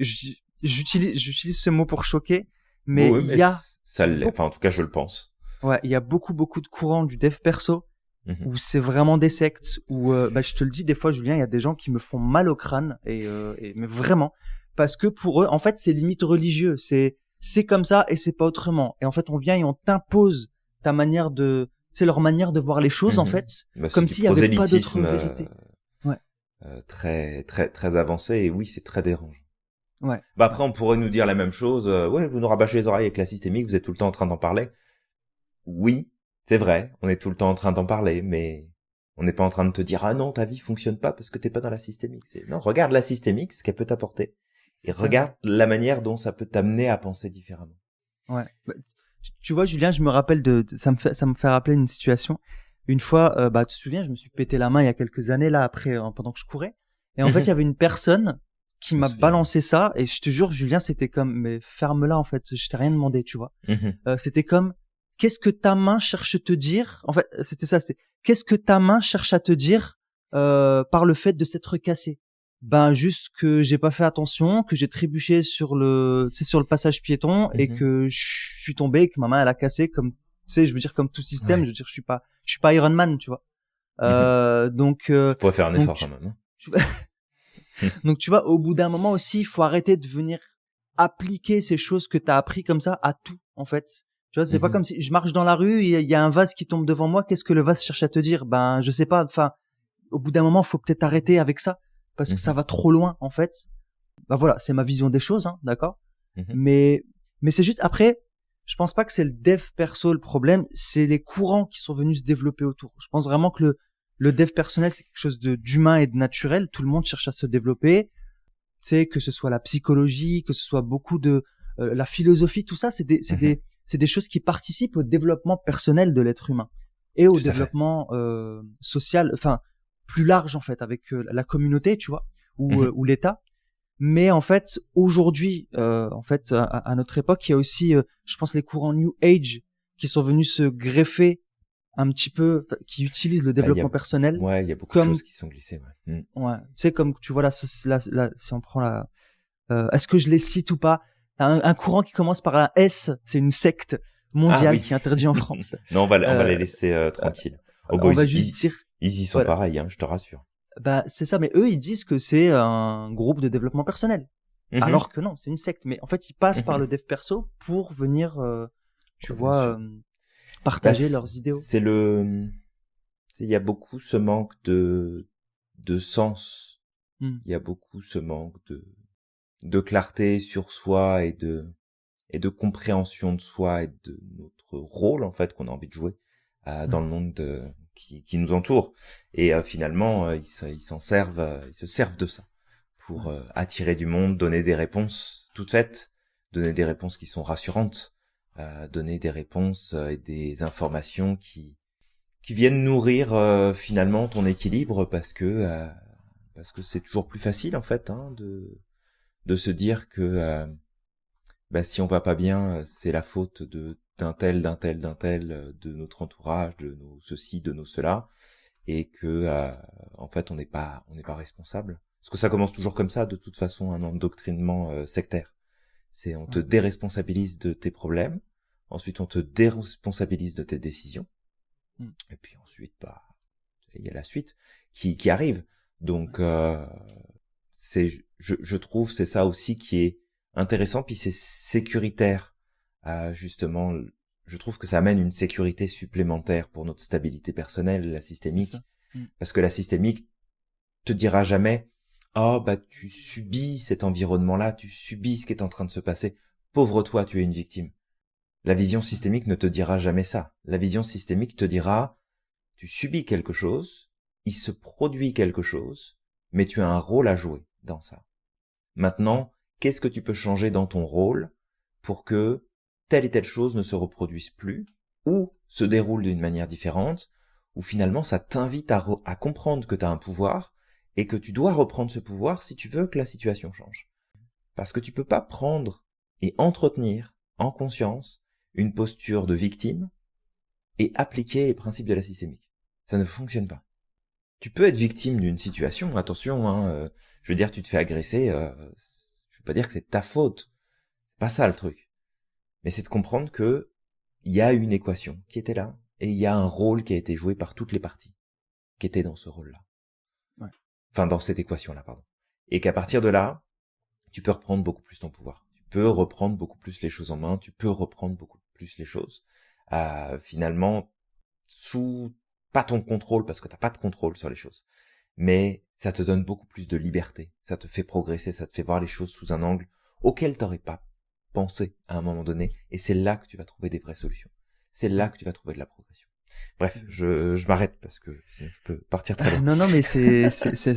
S1: J'utilise ce mot pour choquer, mais
S2: oui,
S1: il y a
S2: ça l'est. Enfin, en tout cas, je le pense.
S1: Ouais, il y a beaucoup de courants du dev perso où c'est vraiment des sectes, où je te le dis, des fois, Julien, il y a des gens qui me font mal au crâne, mais vraiment, parce que pour eux, en fait, c'est limite religieux. C'est comme ça et c'est pas autrement. Et en fait, on vient et on t'impose c'est leur manière de voir les choses, en fait, comme s'il y avait pas d'autre vérité. Ouais.
S2: Très, très, très avancé, et oui, c'est très dérangeant.
S1: Ouais.
S2: Après, on pourrait nous dire la même chose. Ouais, vous nous rabâchez les oreilles avec la systémique, vous êtes tout le temps en train d'en parler. Oui, c'est vrai, on est tout le temps en train d'en parler, mais on n'est pas en train de te dire, ah non, ta vie fonctionne pas parce que t'es pas dans la systémique. Non, regarde la systémique, ce qu'elle peut t'apporter. Et regarde la manière dont ça peut t'amener à penser différemment.
S1: Ouais. Tu vois, Julien, je me rappelle ça me fait rappeler une situation. Une fois, tu te souviens, je me suis pété la main il y a quelques années là après, pendant que je courais. Et en fait, il y avait une personne qui m'a balancé ça, et je te jure, Julien, c'était comme, mais ferme-la en fait, je t'ai rien demandé, tu vois. C'était comme, qu'est-ce que ta main cherche à te dire? En fait, c'était qu'est-ce que ta main cherche à te dire par le fait de s'être cassée? Juste que j'ai pas fait attention, que j'ai trébuché sur le passage piéton, et que je suis tombé, que ma main elle a cassé, comme, tu sais, je veux dire, comme tout système. Ouais. Je veux dire, je suis pas Iron Man, tu vois. Donc
S2: tu pourrais faire un effort quand même.
S1: Donc, tu vois, au bout d'un moment aussi, il faut arrêter de venir appliquer ces choses que tu as appris comme ça à tout, en fait. Tu vois, c'est pas comme si je marche dans la rue, il y a un vase qui tombe devant moi, qu'est-ce que le vase cherche à te dire? Ben, je sais pas, enfin, au bout d'un moment, faut peut-être arrêter avec ça, parce que ça va trop loin, en fait. Bah voilà, c'est ma vision des choses, hein, d'accord? Mais c'est juste, après, je pense pas que c'est le dev perso le problème, c'est les courants qui sont venus se développer autour. Je pense vraiment que le dev personnel, c'est quelque chose d'humain et de naturel. Tout le monde cherche à se développer. Tu sais, que ce soit la psychologie, que ce soit beaucoup de la philosophie, tout ça, c'est des choses qui participent au développement personnel de l'être humain et au développement social, enfin plus large en fait, avec la communauté, tu vois, ou l'État. Mais en fait, aujourd'hui, en fait, à notre époque, il y a aussi, je pense, les courants New Age qui sont venus se greffer un petit peu, qui utilisent le développement personnel.
S2: Ouais, il y a beaucoup de choses qui sont glissées. Ouais.
S1: Ouais, tu sais, comme tu vois là, si on prend la, est-ce que je les cite ou pas? Un courant qui commence par un S, c'est une secte mondiale qui est interdite en France.
S2: Non, on va les laisser tranquilles.
S1: On va juste dire.
S2: Ils y sont pareils, hein, je te rassure.
S1: Bah, c'est ça, mais eux, ils disent que c'est un groupe de développement personnel. Alors que non, c'est une secte. Mais en fait, ils passent par le dev perso pour venir, tu vois, partager leurs idéaux.
S2: Il y a beaucoup ce manque de sens. Il y a beaucoup ce manque de clarté sur soi et de compréhension de soi et de notre rôle, en fait, qu'on a envie de jouer dans le monde qui nous entoure. Et finalement, ils se servent de ça pour attirer du monde, donner des réponses toutes faites, donner des réponses qui sont rassurantes, donner des réponses et des informations qui viennent nourrir finalement ton équilibre, parce que c'est toujours plus facile en fait, hein, de se dire que si on va pas bien, c'est la faute d'un tel, de notre entourage, de nos ceci, de nos cela, et que en fait on n'est pas responsable. Parce que ça commence toujours comme ça, de toute façon, un endoctrinement sectaire. C'est on te déresponsabilise de tes problèmes, ensuite on te déresponsabilise de tes décisions, et puis ensuite il y a la suite qui arrive. Donc je trouve c'est ça aussi qui est intéressant, puis c'est sécuritaire. Justement, je trouve que ça amène une sécurité supplémentaire pour notre stabilité personnelle, la systémique, parce que la systémique te dira jamais tu subis cet environnement-là, tu subis ce qui est en train de se passer, pauvre toi, tu es une victime. La vision systémique ne te dira jamais ça. La vision systémique te dira, tu subis quelque chose, il se produit quelque chose, mais tu as un rôle à jouer dans ça. Maintenant, qu'est-ce que tu peux changer dans ton rôle pour que telle et telle chose ne se reproduise plus, ou se déroule d'une manière différente, ou finalement ça t'invite à comprendre que tu as un pouvoir, et que tu dois reprendre ce pouvoir si tu veux que la situation change. Parce que tu peux pas prendre et entretenir en conscience une posture de victime et appliquer les principes de la systémique. Ça ne fonctionne pas. Tu peux être victime d'une situation, attention, hein, je veux dire, tu te fais agresser, je veux pas dire que c'est ta faute, c'est pas ça le truc. Mais c'est de comprendre que il y a une équation qui était là, et il y a un rôle qui a été joué par toutes les parties qui étaient dans ce rôle-là.
S1: Ouais.
S2: Enfin, dans cette équation-là, pardon. Et qu'à partir de là, tu peux reprendre beaucoup plus ton pouvoir. Tu peux reprendre beaucoup plus les choses en main, tu peux reprendre beaucoup plus les choses, finalement, sous pas ton contrôle, parce que t'as pas de contrôle sur les choses. Mais ça te donne beaucoup plus de liberté, ça te fait progresser, ça te fait voir les choses sous un angle auquel t'aurais pas pensé à un moment donné, et c'est là que tu vas trouver des vraies solutions. C'est là que tu vas trouver de la progression. Bref, je m'arrête parce que sinon je peux partir très loin.
S1: Non, mais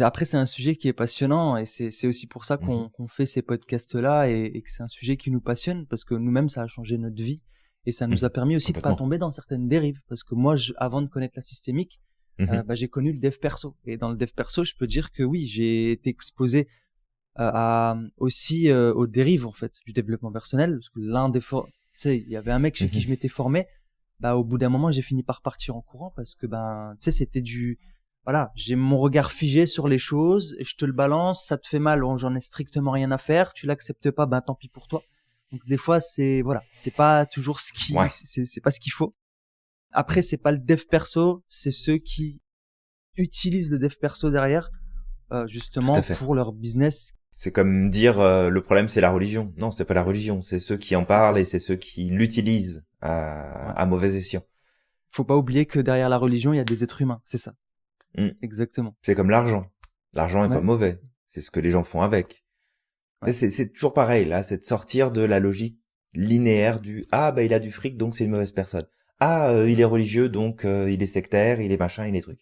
S1: après c'est un sujet qui est passionnant, et c'est aussi pour ça qu'on fait ces podcasts-là, et que c'est un sujet qui nous passionne, parce que nous-mêmes ça a changé notre vie, et ça nous a permis aussi de pas tomber dans certaines dérives, parce que moi, avant de connaître la systémique, j'ai connu le dev perso, et dans le dev perso, je peux dire que oui, j'ai été exposé aussi aux dérives en fait du développement personnel, parce que tu sais, il y avait un mec chez qui je m'étais formé. Au bout d'un moment, j'ai fini par partir en courant, parce que tu sais, c'était voilà, j'ai mon regard figé sur les choses, et je te le balance, ça te fait mal, j'en ai strictement rien à faire, tu l'acceptes pas, tant pis pour toi. Donc des fois, c'est pas toujours c'est pas ce qu'il faut. Après, c'est pas le dev perso, c'est ceux qui utilisent le dev perso derrière justement
S2: Tout à fait.
S1: pour leur business.
S2: C'est comme dire le problème c'est la religion. Non, c'est pas la religion, c'est ceux qui en
S1: C'est
S2: parlent
S1: ça.
S2: et c'est ceux qui l'utilisent
S1: Ouais.
S2: à mauvais escient.
S1: Faut pas oublier que derrière la religion, il y a des êtres humains. C'est ça.
S2: Mm.
S1: Exactement.
S2: C'est comme l'argent. L'argent est pas
S1: Ouais.
S2: mauvais. C'est ce que les gens font avec.
S1: Ouais.
S2: C'est toujours pareil là, c'est de sortir de la logique linéaire du ah bah il a du fric donc c'est une mauvaise personne. Ah il est religieux donc il est sectaire, il est machin, il est truc.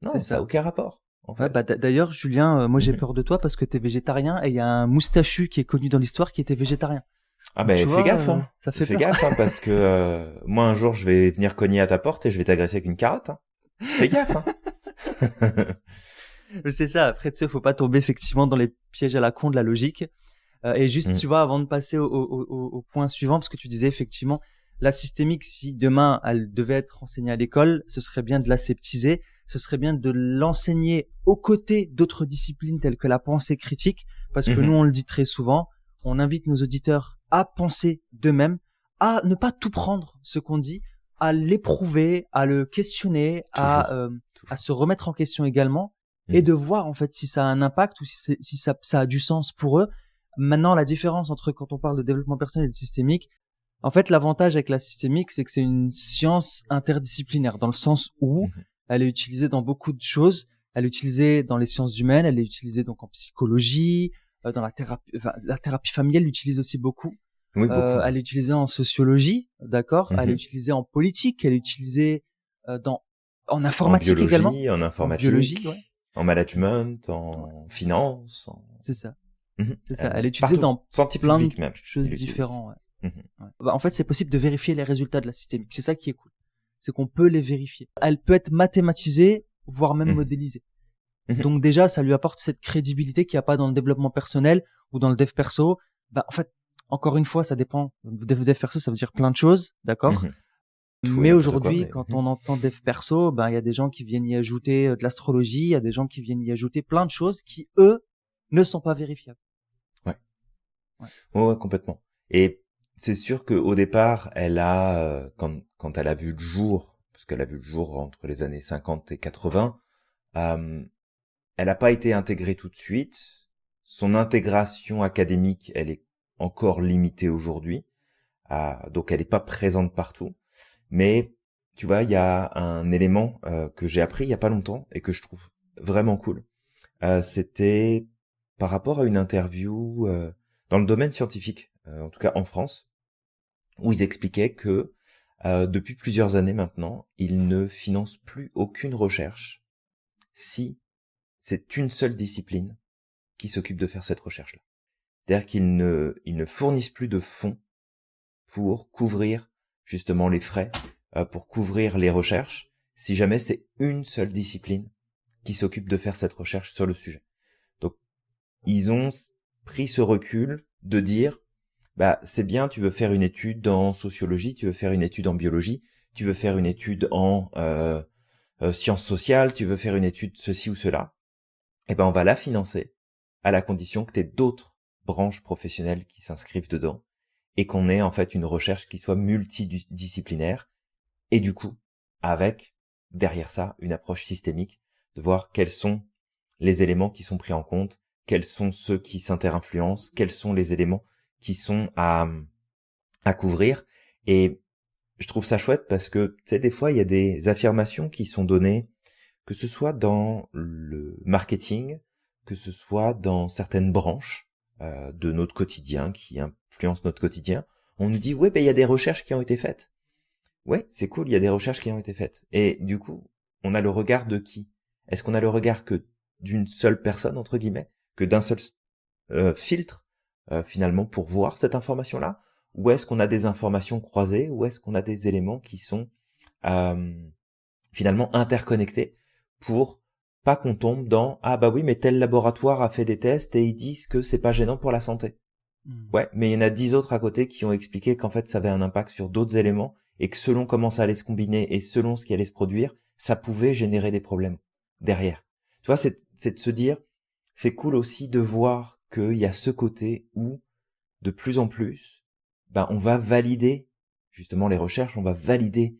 S1: C'est
S2: Non, ça a
S1: ça.
S2: aucun rapport en
S1: Ouais, bah
S2: fait.
S1: d'ailleurs, Julien, moi j'ai
S2: Mhm.
S1: peur de toi parce que t'es végétarien et il y a un moustachu qui est connu dans l'histoire qui était végétarien.
S2: Ah
S1: Donc tu
S2: ben fais
S1: vois,
S2: gaffe hein.
S1: ça fait
S2: Fais
S1: peur.
S2: gaffe hein, parce que moi un jour je vais venir cogner à ta porte et je vais t'agresser avec une carotte hein. Fais gaffe hein.
S1: Mais c'est ça. Après, tu sais, faut pas tomber effectivement dans les pièges à la con de la logique. Et juste,
S2: Mm.
S1: tu vois, avant de passer au point suivant, parce que tu disais effectivement, la systémique, si demain elle devait être enseignée à l'école, ce serait bien de l'aseptiser, ce serait bien de l'enseigner aux côtés d'autres disciplines telles que la pensée critique, parce que nous,
S2: Mhm.
S1: on le dit très souvent, on invite nos auditeurs à penser d'eux-mêmes, à ne pas tout prendre ce qu'on dit, à l'éprouver, à le questionner,
S2: Toujours.
S1: à
S2: Toujours.
S1: se remettre en question également, et
S2: Mhm.
S1: de voir en fait si ça a un impact ou si ça a du sens pour eux. Maintenant, la différence entre quand on parle de développement personnel et de systémique, en fait, l'avantage avec la systémique, c'est que c'est une science interdisciplinaire, dans le sens où
S2: Mhm.
S1: elle est utilisée dans beaucoup de choses. Elle est utilisée dans les sciences humaines, elle est utilisée donc en psychologie, dans la thérapie familiale l'utilise aussi beaucoup.
S2: Oui, beaucoup.
S1: Elle est utilisée en sociologie, d'accord. Elle est
S2: Mhm.
S1: utilisée en politique, elle est utilisée dans en
S2: En
S1: informatique également,
S2: biologie, en
S1: en biologie, ouais.
S2: informatique, en management,
S1: Ouais,
S2: en finance,
S1: c'est ça.
S2: Mhm.
S1: C'est ça. Elle est utilisée
S2: Partout.
S1: dans
S2: Santé
S1: plein de
S2: publique même,
S1: choses
S2: il l'utilise.
S1: différentes.
S2: Mhm.
S1: Ouais. Bah, en fait, c'est possible de vérifier les résultats de la systémique. C'est ça qui est cool. C'est qu'on peut les vérifier. Elle peut être mathématisée, voire même
S2: Mhm.
S1: modélisée.
S2: Mhm.
S1: Donc déjà, ça lui apporte cette crédibilité qu'il n'y a pas dans le développement personnel ou dans le dev perso. Bah, en fait, encore une fois, ça dépend. Dev perso, ça veut dire plein de choses, d'accord?
S2: Mhm. Tout et
S1: Mais
S2: n'importe quoi,
S1: aujourd'hui,
S2: mais
S1: quand on entend dev perso, ben, il y a des gens qui viennent y ajouter de l'astrologie, il y a des gens qui viennent y ajouter plein de choses qui, eux, ne sont pas vérifiables.
S2: ouais.
S1: Ouais.
S2: Ouais, complètement. Et c'est sûr qu'au départ, elle a, quand elle a vu le jour, parce qu'elle a vu le jour entre les années 50 et 80, elle n'a pas été intégrée tout de suite. Son intégration académique, elle est encore limitée aujourd'hui. Donc elle n'est pas présente partout. Mais tu vois, il y a un élément que j'ai appris il y a pas longtemps et que je trouve vraiment cool. C'était par rapport à une interview dans le domaine scientifique, en tout cas en France, où ils expliquaient que depuis plusieurs années maintenant, ils ne financent plus aucune recherche si c'est une seule discipline qui s'occupe de faire cette recherche-là. C'est-à-dire ils ne fournissent plus de fonds pour couvrir justement les frais, pour couvrir les recherches, si jamais c'est une seule discipline qui s'occupe de faire cette recherche sur le sujet. Donc, ils ont pris ce recul de dire, bah, c'est bien, tu veux faire une étude en sociologie, tu veux faire une étude en biologie, tu veux faire une étude en sciences sociales, tu veux faire une étude ceci ou cela. Eh ben, on va la financer à la condition que tu aies d'autres branches professionnelles qui s'inscrivent dedans et qu'on ait en fait une recherche qui soit multidisciplinaire et du coup, avec derrière ça une approche systémique de voir quels sont les éléments qui sont pris en compte, quels sont ceux qui s'inter-influencent, quels sont les éléments qui sont à couvrir. Et je trouve ça chouette parce que, tu sais, des fois, il y a des affirmations qui sont données, que ce soit dans le marketing, que ce soit dans certaines branches de notre quotidien, qui influencent notre quotidien. On nous dit, ouais, ben, il y a des recherches qui ont été faites. Ouais, c'est cool, il y a des recherches qui ont été faites. Et du coup, on a le regard de qui? Est-ce qu'on a le regard que d'une seule personne, entre guillemets, que d'un seul filtre, finalement, pour voir cette information-là? Ou est-ce qu'on a des informations croisées? Ou est-ce qu'on a des éléments qui sont finalement interconnectés pour pas qu'on tombe dans ah bah oui, mais tel laboratoire a fait des tests et ils disent que c'est pas gênant pour la santé. Ouais, mais il y en a 10 autres à côté qui ont expliqué qu'en fait ça avait un impact sur d'autres éléments et que selon comment ça allait se combiner et selon ce qui allait se produire, ça pouvait générer des problèmes derrière. Tu vois, c'est de se dire, c'est cool aussi de voir qu'il y a ce côté où, de plus en plus, ben on va valider justement les recherches, on va valider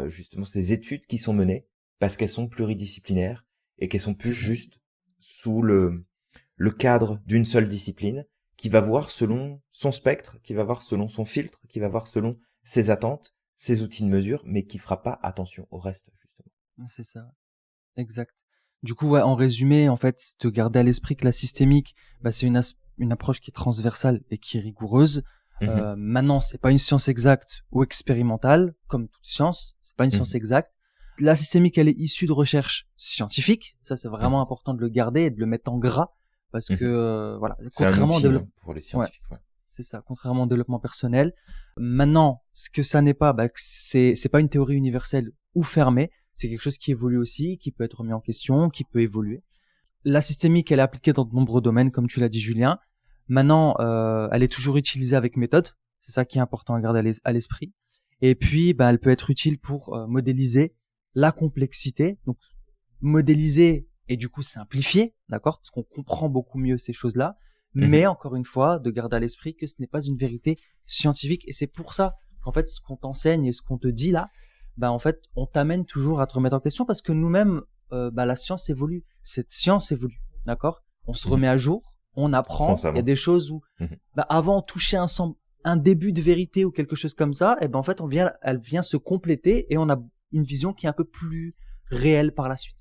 S2: justement ces études qui sont menées parce qu'elles sont pluridisciplinaires et qu'elles sont plus juste sous le cadre d'une seule discipline, qui va voir selon son spectre, qui va voir selon son filtre, qui va voir selon ses attentes, ses outils de mesure, mais qui fera pas attention au reste, justement.
S1: C'est ça, exact. Du coup, ouais, en résumé, en fait, te garder à l'esprit que la systémique, c'est une approche qui est transversale et qui est rigoureuse. Maintenant, c'est pas une science exacte ou expérimentale, comme toute science. C'est pas une science exacte. La systémique, elle est issue de recherches scientifiques. Ça, c'est vraiment important de le garder et de le mettre en gras. Parce que, voilà,
S2: contrairement au développement, pour les scientifiques, ouais.
S1: C'est ça, contrairement au développement personnel. Maintenant, ce que ça n'est pas, c'est pas une théorie universelle ou fermée. C'est quelque chose qui évolue aussi, qui peut être remis en question, qui peut évoluer. La systémique, elle est appliquée dans de nombreux domaines, comme tu l'as dit, Julien. Maintenant, elle est toujours utilisée avec méthode. C'est ça qui est important à garder à l'esprit. Et puis, elle peut être utile pour modéliser la complexité. Donc, modéliser et du coup simplifier, d'accord? Parce qu'on comprend beaucoup mieux ces choses-là. Mais encore une fois, de garder à l'esprit que ce n'est pas une vérité scientifique. Et c'est pour ça qu'en fait, ce qu'on t'enseigne et ce qu'on te dit là, en fait, on t'amène toujours à te remettre en question parce que nous-mêmes, la science évolue. Cette science évolue, d'accord? On se remet à jour, on apprend. Il y a des choses où, avant, on touchait un début de vérité ou quelque chose comme ça, et en fait, elle vient se compléter et on a une vision qui est un peu plus réelle par la suite.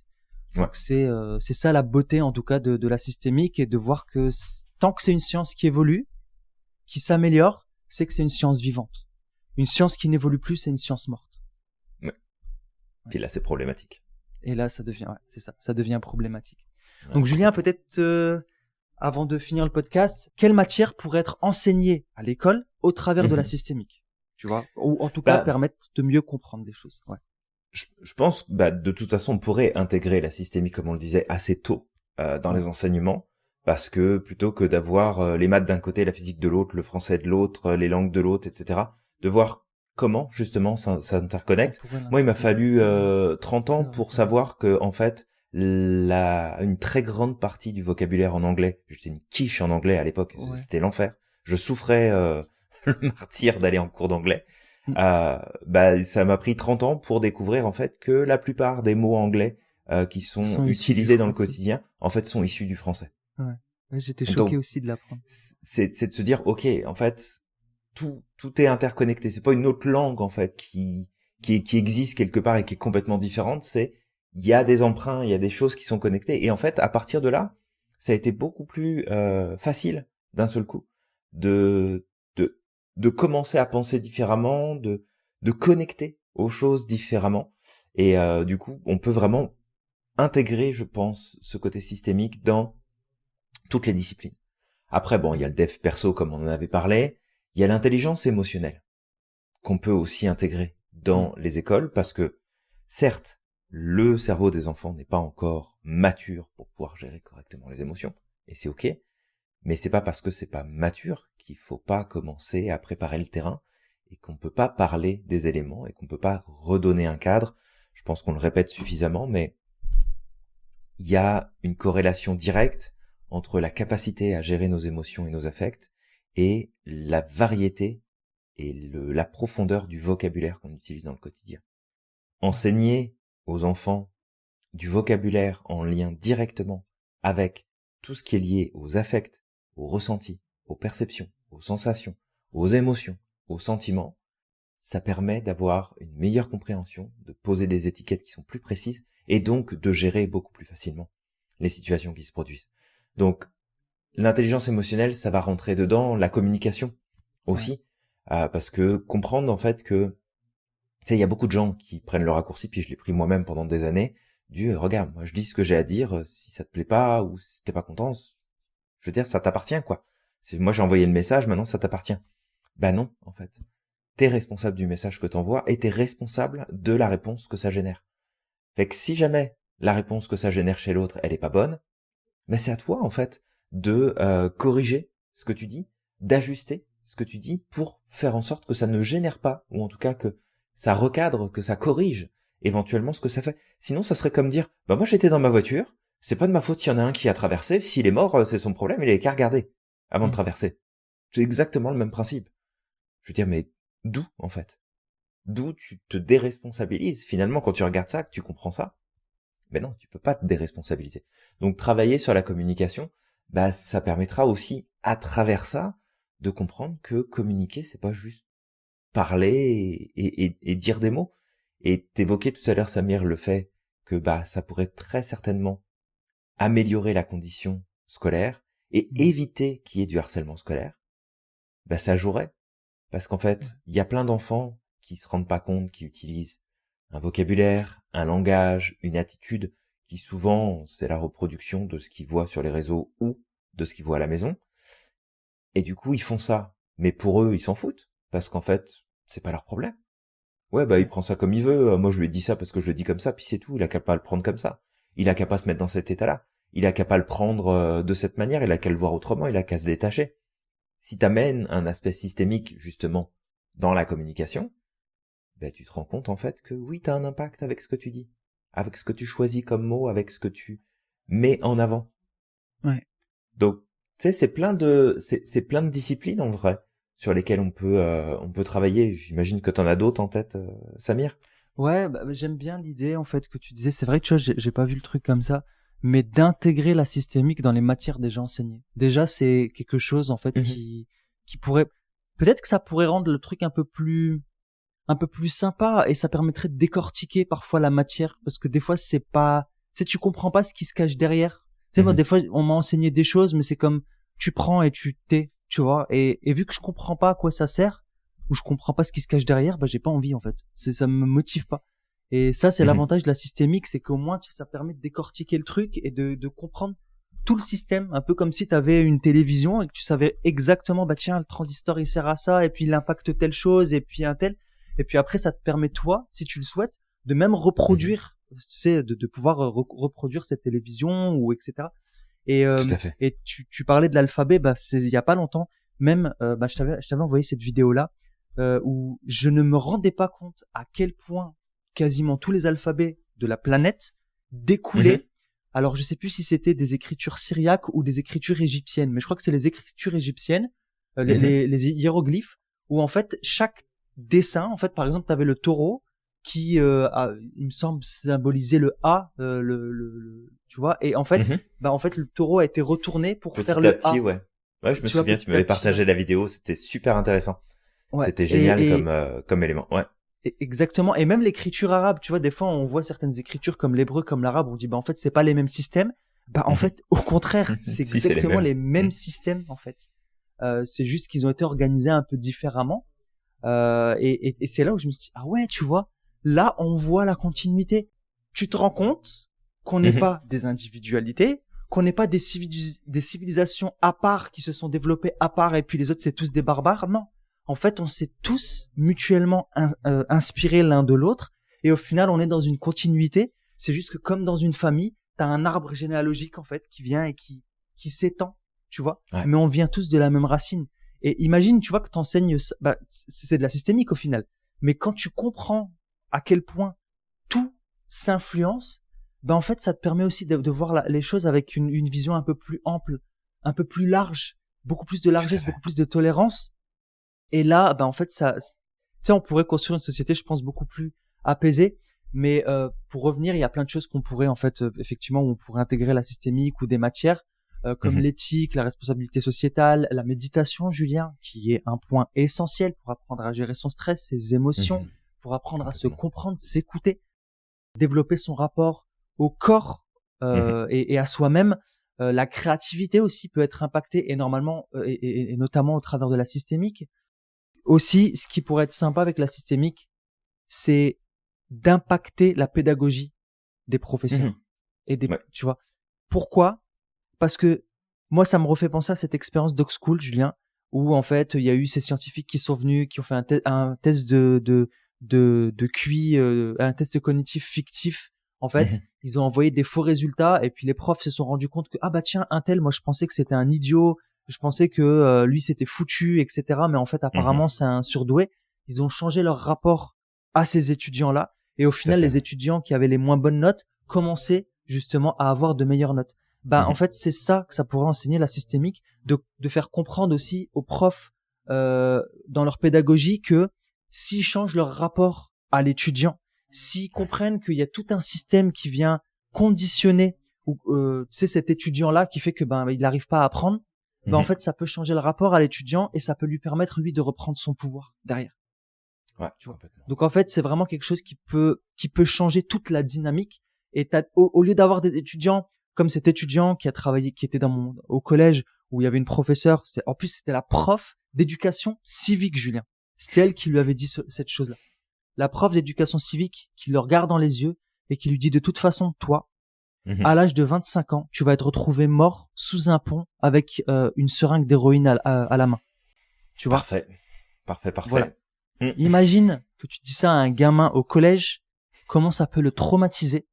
S1: Donc c'est ça la beauté en tout cas de la systémique, et de voir que tant que c'est une science qui évolue, qui s'améliore, c'est que c'est une science vivante. Une science qui n'évolue plus, c'est une science morte.
S2: Puis là, c'est problématique.
S1: Et là, ça devient problématique. Donc Julien, peut-être avant de finir le podcast, quelle matière pourrait être enseignée à l'école au travers de la systémique, tu vois, ou en tout cas permettre de mieux comprendre des choses. Ouais.
S2: Je pense, de toute façon, on pourrait intégrer la systémique, comme on le disait, assez tôt dans les enseignements, parce que plutôt que d'avoir les maths d'un côté, la physique de l'autre, le français de l'autre, les langues de l'autre, etc., de voir comment justement ça interconnecte. Moi, il m'a fallu 30 ans pour savoir que en fait une très grande partie du vocabulaire en anglais, j'étais une quiche en anglais à l'époque, c'était l'enfer. Je souffrais le martyre d'aller en cours d'anglais. Ça m'a pris 30 ans pour découvrir en fait que la plupart des mots anglais qui sont utilisés dans le quotidien en fait sont issus du français.
S1: Ouais, j'étais choqué aussi de l'apprendre.
S2: C'est de se dire OK, en fait tout est interconnecté. C'est pas une autre langue en fait qui existe quelque part et qui est complètement différente. Il y a des emprunts, il y a des choses qui sont connectées. Et en fait, à partir de là, ça a été beaucoup plus facile d'un seul coup de commencer à penser différemment, de connecter aux choses différemment. Et du coup, on peut vraiment intégrer, je pense, ce côté systémique dans toutes les disciplines. Après, il y a le dev perso comme on en avait parlé. Il y a l'intelligence émotionnelle qu'on peut aussi intégrer dans les écoles parce que, certes, le cerveau des enfants n'est pas encore mature pour pouvoir gérer correctement les émotions, et c'est ok, mais c'est pas parce que c'est pas mature qu'il faut pas commencer à préparer le terrain et qu'on peut pas parler des éléments et qu'on peut pas redonner un cadre. Je pense qu'on le répète suffisamment, mais il y a une corrélation directe entre la capacité à gérer nos émotions et nos affects et la variété et la profondeur du vocabulaire qu'on utilise dans le quotidien. Enseigner aux enfants du vocabulaire en lien directement avec tout ce qui est lié aux affects, aux ressentis, aux perceptions, aux sensations, aux émotions, aux sentiments, ça permet d'avoir une meilleure compréhension, de poser des étiquettes qui sont plus précises et donc de gérer beaucoup plus facilement les situations qui se produisent. Donc, l'intelligence émotionnelle, ça va rentrer dedans, la communication aussi, parce que comprendre en fait que, tu sais, il y a beaucoup de gens qui prennent le raccourci, puis je l'ai pris moi-même pendant des années, regarde, moi je dis ce que j'ai à dire, si ça te plaît pas ou si t'es pas content, je veux dire, ça t'appartient quoi. Moi j'ai envoyé le message, maintenant ça t'appartient. Non, en fait. T'es responsable du message que t'envoies et t'es responsable de la réponse que ça génère. Fait que si jamais la réponse que ça génère chez l'autre, elle est pas bonne, c'est à toi en fait de corriger ce que tu dis, d'ajuster ce que tu dis pour faire en sorte que ça ne génère pas, ou en tout cas que ça recadre, que ça corrige éventuellement ce que ça fait. Sinon, ça serait comme dire, moi j'étais dans ma voiture, c'est pas de ma faute s'il y en a un qui a traversé, s'il est mort, c'est son problème, il avait qu'à regarder avant de traverser. C'est exactement le même principe. Je veux dire, mais d'où en fait? D'où tu te déresponsabilises finalement quand tu regardes ça, que tu comprends ça? Mais non, tu peux pas te déresponsabiliser. Donc travailler sur la communication, bah ça permettra aussi à travers ça de comprendre que communiquer, c'est pas juste parler et dire des mots. Et t'évoquais tout à l'heure, Samir, le fait que bah ça pourrait très certainement améliorer la condition scolaire et éviter qu'il y ait du harcèlement scolaire. Bah ça jouerait. Parce qu'en fait, il y a plein d'enfants qui se rendent pas compte, qui utilisent un vocabulaire, un langage, une attitude qui souvent, c'est la reproduction de ce qu'ils voient sur les réseaux ou de ce qu'ils voient à la maison. Et du coup, ils font ça. Mais pour eux, ils s'en foutent. Parce qu'en fait, c'est pas leur problème. Ouais, bah, il prend ça comme il veut. Moi, je lui ai dit ça parce que je le dis comme ça, puis c'est tout. Il a qu'à pas le prendre comme ça. Il a qu'à pas se mettre dans cet état-là. Il a qu'à pas le prendre de cette manière. Il a qu'à le voir autrement. Il a qu'à se détacher. Si t'amènes un aspect systémique, justement, dans la communication, ben, tu te rends compte, en fait, que oui, t'as un impact avec ce que tu dis. Avec ce que tu choisis comme mot, avec ce que tu mets en avant.
S1: Ouais.
S2: Donc, tu sais, c'est plein de disciplines, en vrai, sur lesquelles on peut travailler. J'imagine que t'en as d'autres en tête, Samir.
S1: Ouais, bah, j'aime bien l'idée en fait que tu disais. C'est vrai que tu vois, j'ai pas vu le truc comme ça, mais d'intégrer la systémique dans les matières déjà enseignées. Déjà, c'est quelque chose en fait
S2: Mhm.
S1: qui pourrait peut-être que ça pourrait rendre le truc un peu plus sympa et ça permettrait de décortiquer parfois la matière parce que des fois c'est pas, tu sais, tu comprends pas ce qui se cache derrière. Tu sais, moi
S2: Mhm.
S1: des fois on m'a enseigné des choses, mais c'est comme tu prends et tu tais, tu vois. Et vu que je comprends pas à quoi ça sert ou je comprends pas ce qui se cache derrière, bah j'ai pas envie en fait. Ça me motive pas. Et ça c'est
S2: Mhm.
S1: l'avantage de la systémique, c'est qu'au moins ça permet de décortiquer le truc et de comprendre tout le système, un peu comme si tu avais une télévision et que tu savais exactement, bah tiens, le transistor il sert à ça et puis il impacte telle chose et puis un tel. Et puis après, ça te permet, toi, si tu le souhaites, de même
S2: Mhm.
S1: reproduire, tu sais, de pouvoir reproduire cette télévision ou etc.
S2: Tout à fait.
S1: Et tu parlais de l'alphabet, bah c'est il y a pas longtemps, même, bah je t'avais envoyé cette vidéo là où je ne me rendais pas compte à quel point quasiment tous les alphabets de la planète
S2: Mhm.
S1: découlaient. Alors je sais plus si c'était des écritures syriaques ou des écritures égyptiennes, mais je crois que c'est les écritures égyptiennes,
S2: Mhm.
S1: les hiéroglyphes, où en fait chaque dessin, en fait par exemple tu avais le taureau qui il me semble symboliser le A, tu vois, et en fait
S2: Mhm.
S1: bah en fait le taureau a été retourné pour faire
S2: Petit à
S1: le
S2: petit,
S1: A,
S2: ouais. Ouais, je me
S1: tu vois,
S2: souviens, tu
S1: petit à
S2: m'avais
S1: petit, ouais.
S2: partagé la vidéo, c'était super intéressant.
S1: Ouais,
S2: C'était génial comme élément. Ouais.
S1: exactement. Et même l'écriture arabe, tu vois, des fois on voit certaines écritures comme l'hébreu, comme l'arabe, on dit bah en fait c'est pas les mêmes systèmes. Bah en
S2: Mhm.
S1: fait au contraire, c'est
S2: Si, c'est les
S1: exactement
S2: mêmes.
S1: les mêmes
S2: Mhm.
S1: systèmes en fait. C'est juste qu'ils ont été organisés un peu différemment. Et c'est là où je me suis dit ah ouais, tu vois, là on voit la continuité. Tu te rends compte qu'on n'est
S2: Mhm.
S1: pas des individualités, qu'on n'est pas des civilisations à part qui se sont développées à part et puis les autres c'est tous des barbares. Non, en fait on s'est tous mutuellement inspirés l'un de l'autre et au final on est dans une continuité. C'est juste que comme dans une famille, t'as un arbre généalogique en fait qui vient et qui s'étend, tu vois.
S2: Ouais.
S1: Mais on vient tous de la même racine. Et imagine, tu vois, que t'enseignes, bah, c'est de la systémique au final. Mais quand tu comprends à quel point tout s'influence, bah en fait, ça te permet aussi de voir les choses avec une vision un peu plus ample, un peu plus large, beaucoup plus de
S2: Tout à
S1: largesse,
S2: fait.
S1: beaucoup plus de tolérance. Et là, bah en fait, ça, tu sais, on pourrait construire une société, je pense, beaucoup plus apaisée. Mais pour revenir, il y a plein de choses qu'on pourrait, en fait, effectivement, où on pourrait intégrer la systémique ou des matières comme
S2: Mhm.
S1: l'éthique, la responsabilité sociétale, la méditation, Julien, qui est un point essentiel pour apprendre à gérer son stress, ses émotions,
S2: Mhm.
S1: pour apprendre à se
S2: Complètement.
S1: comprendre, s'écouter, développer son rapport au corps
S2: Mhm.
S1: et à soi-même. La créativité aussi peut être impactée et normalement et notamment au travers de la systémique. Aussi, ce qui pourrait être sympa avec la systémique, c'est d'impacter la pédagogie des
S2: Mhm.
S1: professeurs et des,
S2: Ouais.
S1: tu vois. Pourquoi? Parce que moi, ça me refait penser à cette expérience d'Oxschool, Julien, où en fait, il y a eu ces scientifiques qui sont venus, qui ont fait un test de QI, un test cognitif fictif. En fait,
S2: Mhm.
S1: ils ont envoyé des faux résultats et puis les profs se sont rendus compte que ah bah tiens, un tel, moi je pensais que c'était un idiot, je pensais que lui c'était foutu, etc. Mais en fait,
S2: Mhm.
S1: apparemment, c'est un surdoué. Ils ont changé leur rapport à ces étudiants-là et au
S2: Tout à
S1: final,
S2: fait,
S1: les
S2: ouais.
S1: étudiants qui avaient les moins bonnes notes commençaient justement à avoir de meilleures notes. Ben en
S2: Mhm.
S1: fait c'est ça que ça pourrait enseigner la systémique, de faire comprendre aussi aux profs dans leur pédagogie que s'ils changent leur rapport à l'étudiant, s'ils
S2: Ouais.
S1: comprennent qu'il y a tout un système qui vient conditionner ou tu sais cet étudiant là qui fait que il n'arrive pas à apprendre, en fait ça peut changer le rapport à l'étudiant et ça peut lui permettre lui de reprendre son pouvoir derrière.
S2: Ouais,
S1: Tu vois.
S2: complètement.
S1: Donc en fait c'est vraiment quelque chose qui peut changer toute la dynamique et au lieu d'avoir des étudiants comme cet étudiant qui a travaillé, qui était au collège où il y avait une professeure, en plus c'était la prof d'éducation civique, Julien. C'était elle qui lui avait dit cette chose-là. La prof d'éducation civique qui le regarde dans les yeux et qui lui dit de toute façon, toi, à l'âge de 25 ans, tu vas être retrouvé mort sous un pont avec une seringue d'héroïne à la main. Tu vois ?
S2: Parfait.
S1: Voilà. Imagine que tu dis ça à un gamin au collège, comment ça peut le traumatiser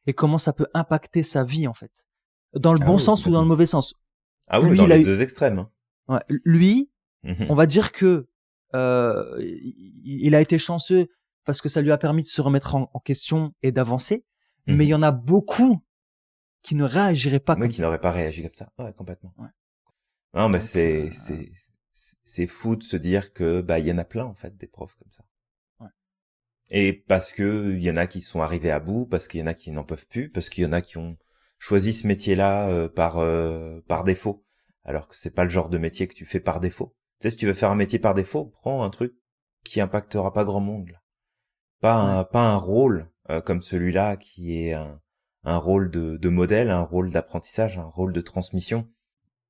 S1: et comment ça peut impacter sa vie en fait. Dans le bon sens ou dans le mauvais sens.
S2: Ah oui, dans les deux extrêmes. Hein.
S1: Ouais, lui, on va dire que il a été chanceux parce que ça lui a permis de se remettre en question et d'avancer. Mais il y en a beaucoup qui ne réagiraient pas comme ça.
S2: Qui n'auraient pas réagi comme ça. Ouais, complètement.
S1: Ouais.
S2: Non, mais c'est fou de se dire que il y en a plein en fait des profs comme ça.
S1: Ouais.
S2: Et parce que il y en a qui sont arrivés à bout, parce qu'il y en a qui n'en peuvent plus, parce qu'il y en a qui ont choisi ce métier-là par défaut, alors que c'est pas le genre de métier que tu fais par défaut. Tu sais, si tu veux faire un métier par défaut, prends un truc qui impactera pas grand monde. Là. Pas un rôle comme celui-là qui est un rôle de modèle, un rôle d'apprentissage, un rôle de transmission.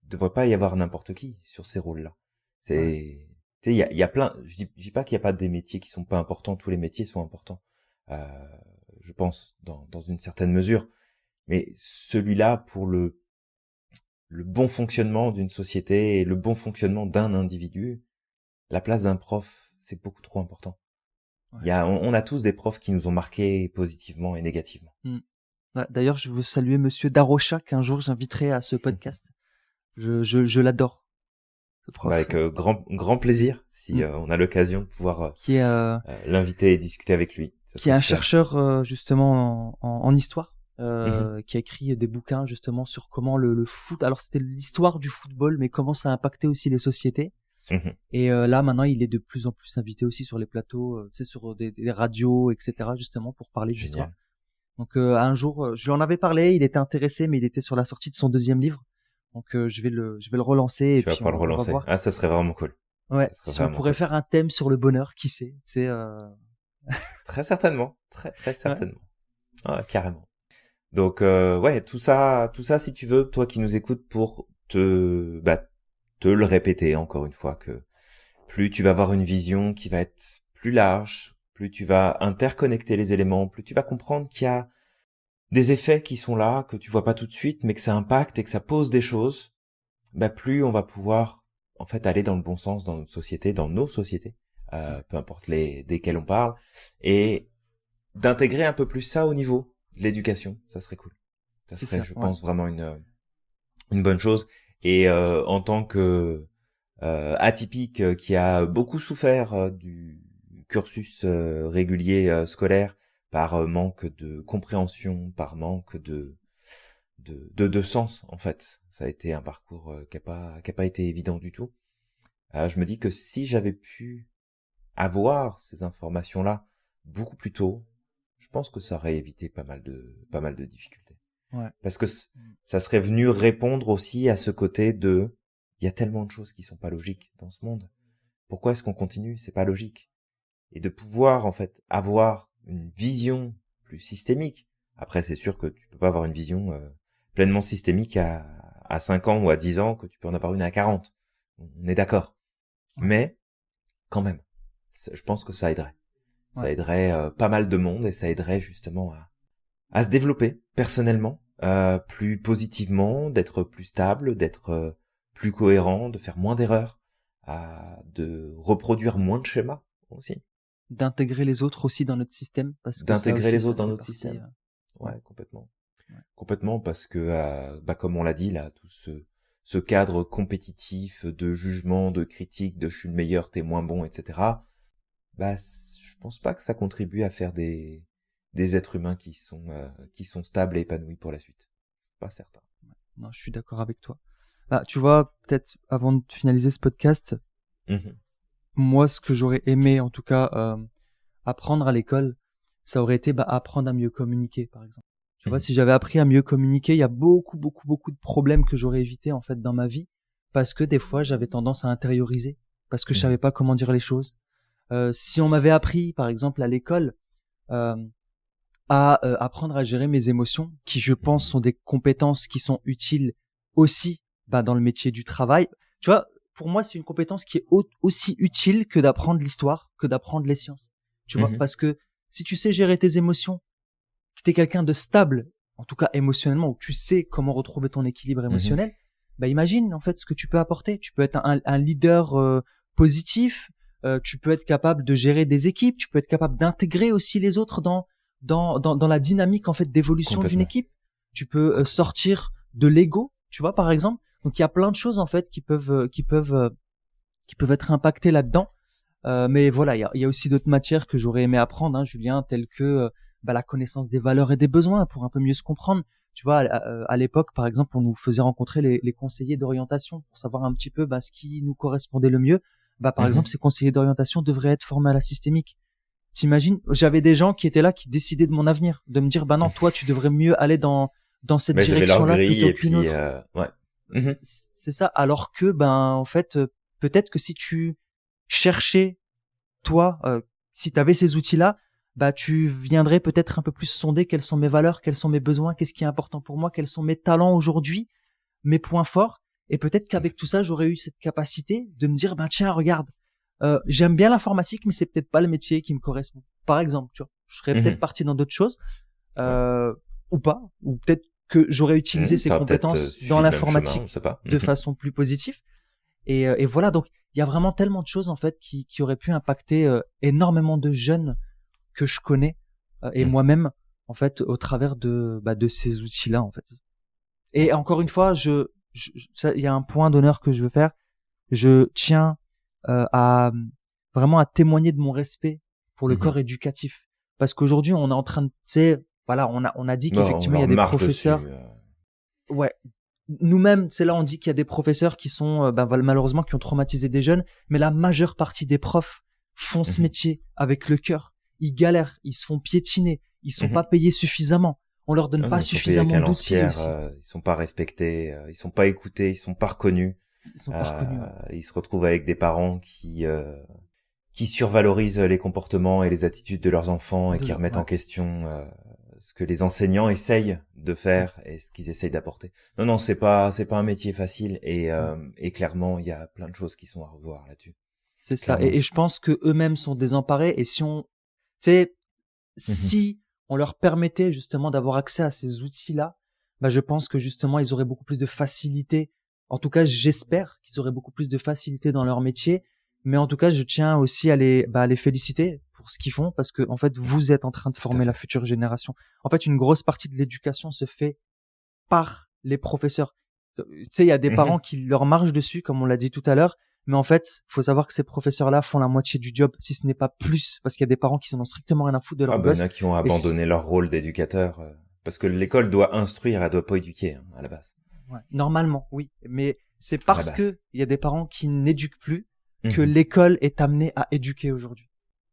S2: Il devrait pas y avoir n'importe qui sur ces rôles-là. Tu sais, il y a plein. Je dis pas qu'il y a pas des métiers qui sont pas importants. Tous les métiers sont importants. Je pense dans une certaine mesure. Mais celui-là, pour le bon fonctionnement d'une société et le bon fonctionnement d'un individu, la place d'un prof, c'est beaucoup trop important. Ouais. On a tous des profs qui nous ont marqués positivement et négativement.
S1: D'ailleurs, je veux saluer Monsieur Darocha qu'un jour j'inviterai à ce podcast. Je l'adore. Ce prof.
S2: Avec grand plaisir si on a l'occasion de pouvoir l'inviter et discuter avec lui.
S1: Qui est un chercheur justement en histoire. Qui a écrit des bouquins justement sur comment le foot. Alors c'était l'histoire du football, mais comment ça a impacté aussi les sociétés. Et là maintenant, il est de plus en plus invité aussi sur les plateaux, tu sais, sur des radios, etc. justement pour parler d'histoire. Donc un jour, je lui en avais parlé, il était intéressé, mais il était sur la sortie de son 2e livre. Donc je vais le relancer.
S2: Tu vas pas le relancer. Ah, ça serait vraiment cool.
S1: Ouais. Si on pourrait faire un thème sur le bonheur, qui sait. C'est
S2: très certainement, très certainement. Ouais. Ah, carrément. Donc tout ça si tu veux, toi qui nous écoutes, pour te le répéter encore une fois, que plus tu vas avoir une vision qui va être plus large, plus tu vas interconnecter les éléments, plus tu vas comprendre qu'il y a des effets qui sont là, que tu vois pas tout de suite, mais que ça impacte et que ça pose des choses, plus on va pouvoir en fait aller dans le bon sens dans notre société, dans nos sociétés, peu importe desquelles on parle, et d'intégrer un peu plus ça au niveau de l'éducation, ça serait cool. Ça serait, je pense, vraiment une bonne chose. Et en tant que atypique qui a beaucoup souffert du cursus régulier scolaire, par manque de compréhension, par manque de sens en fait. Ça a été un parcours qui a pas été évident du tout. Je me dis que si j'avais pu avoir ces informations-là beaucoup plus tôt, je pense que ça aurait évité pas mal de difficultés.
S1: Ouais.
S2: Parce que ça serait venu répondre aussi à ce côté de il y a tellement de choses qui sont pas logiques dans ce monde. Pourquoi est-ce qu'on continue? C'est pas logique. Et de pouvoir en fait avoir une vision plus systémique. Après, c'est sûr que tu peux pas avoir une vision pleinement systémique à 5 ans ou à 10 ans, que tu peux en avoir une à 40. On est d'accord. Ouais. Mais, quand même, je pense que ça aiderait. Ouais. Ça aiderait pas mal de monde et ça aiderait justement à se développer personnellement, plus positivement, d'être plus stable, d'être plus cohérent, de faire moins d'erreurs, de reproduire moins de schémas aussi.
S1: D'intégrer les autres aussi dans notre système, parce que
S2: d'intégrer les autres dans notre système. Ouais, complètement. Ouais. Complètement, parce que comme on l'a dit là, tout ce cadre compétitif de jugement, de critique, de je suis le meilleur, t'es moins bon, etc. Je pense pas que ça contribue à faire des êtres humains qui sont stables et épanouis pour la suite. Pas certain.
S1: Non, je suis d'accord avec toi. Tu vois, peut-être avant de finaliser ce podcast, moi, ce que j'aurais aimé, en tout cas, apprendre à l'école, ça aurait été apprendre à mieux communiquer, par exemple. Tu vois, si j'avais appris à mieux communiquer, il y a beaucoup de problèmes que j'aurais évité en fait dans ma vie parce que des fois j'avais tendance à intérioriser parce que je savais pas comment dire les choses. Si on m'avait appris, par exemple à l'école, euh, à apprendre à gérer mes émotions, qui je pense sont des compétences qui sont utiles aussi dans le métier du travail. Tu vois, pour moi c'est une compétence qui est aussi utile que d'apprendre l'histoire, que d'apprendre les sciences. Tu vois, parce que si tu sais gérer tes émotions, que t'es quelqu'un de stable, en tout cas émotionnellement, où tu sais comment retrouver ton équilibre émotionnel, imagine en fait ce que tu peux apporter. Tu peux être un leader positif, tu peux être capable de gérer des équipes, tu peux être capable d'intégrer aussi les autres dans la dynamique en fait d'évolution d'une équipe. Tu peux sortir de l'ego, tu vois par exemple. Donc il y a plein de choses en fait qui peuvent être impactées là-dedans. Mais voilà, il y a aussi d'autres matières que j'aurais aimé apprendre, hein, Julien, telles que la connaissance des valeurs et des besoins pour un peu mieux se comprendre. Tu vois, à l'époque, par exemple, on nous faisait rencontrer les conseillers d'orientation pour savoir un petit peu ce qui nous correspondait le mieux. Par exemple, ces conseillers d'orientation devraient être formés à la systémique. T'imagines, j'avais des gens qui étaient là, qui décidaient de mon avenir, de me dire, non, toi, tu devrais mieux aller dans cette direction-là plutôt qu'une autre.
S2: Ouais.
S1: C'est ça. Alors que, en fait, peut-être que si tu cherchais, toi, si tu avais ces outils-là, tu viendrais peut-être un peu plus sonder quelles sont mes valeurs, quels sont mes besoins, qu'est-ce qui est important pour moi, quels sont mes talents aujourd'hui, mes points forts. Et peut-être qu'avec tout ça, j'aurais eu cette capacité de me dire, tiens, regarde, j'aime bien l'informatique, mais c'est peut-être pas le métier qui me correspond. Par exemple, tu vois, je serais peut-être parti dans d'autres choses, ou pas, ou peut-être que j'aurais utilisé ces compétences dans l'informatique de façon plus positive. Et voilà, donc il y a vraiment tellement de choses en fait qui auraient pu impacter énormément de jeunes que je connais et moi-même en fait au travers de ces outils-là en fait. Et encore une fois, il y a un point d'honneur que je veux faire. Je tiens à vraiment à témoigner de mon respect pour le corps éducatif, parce qu'aujourd'hui on est en train de, tu sais, voilà, on a dit qu'effectivement il y a des professeurs. Ouais. Nous-mêmes, c'est là on dit qu'il y a des professeurs qui sont malheureusement qui ont traumatisé des jeunes, mais la majeure partie des profs font ce métier avec le cœur. Ils galèrent, ils se font piétiner, ils sont pas payés suffisamment. On leur donne pas suffisamment d'outils aussi.
S2: Ils sont pas respectés, ils sont pas écoutés, ils sont pas reconnus.
S1: Ils sont pas reconnus.
S2: Ils se retrouvent avec des parents qui survalorisent les comportements et les attitudes de leurs enfants et qui remettent en question ce que les enseignants essayent de faire et ce qu'ils essayent d'apporter. Non, c'est pas un métier facile et clairement il y a plein de choses qui sont à revoir là-dessus.
S1: C'est ça. Et je pense que eux-mêmes sont désemparés, et si on leur permettait justement d'avoir accès à ces outils-là, je pense que justement ils auraient beaucoup plus de facilité. En tout cas, j'espère qu'ils auraient beaucoup plus de facilité dans leur métier. Mais en tout cas, je tiens aussi à les féliciter pour ce qu'ils font, parce que en fait, vous êtes en train de former la future génération. En fait, une grosse partie de l'éducation se fait par les professeurs. Tu sais, il y a des parents qui leur marchent dessus, comme on l'a dit tout à l'heure. Mais en fait, faut savoir que ces professeurs-là font la moitié du job, si ce n'est pas plus, parce qu'il y a des parents qui n'en ont strictement rien à foutre de leurs gosses.
S2: Il y en a qui ont abandonné leur rôle d'éducateur, parce que l'école doit instruire, elle doit pas éduquer à la base.
S1: Ouais, normalement, oui, mais c'est parce que il y a des parents qui n'éduquent plus que l'école est amenée à éduquer aujourd'hui.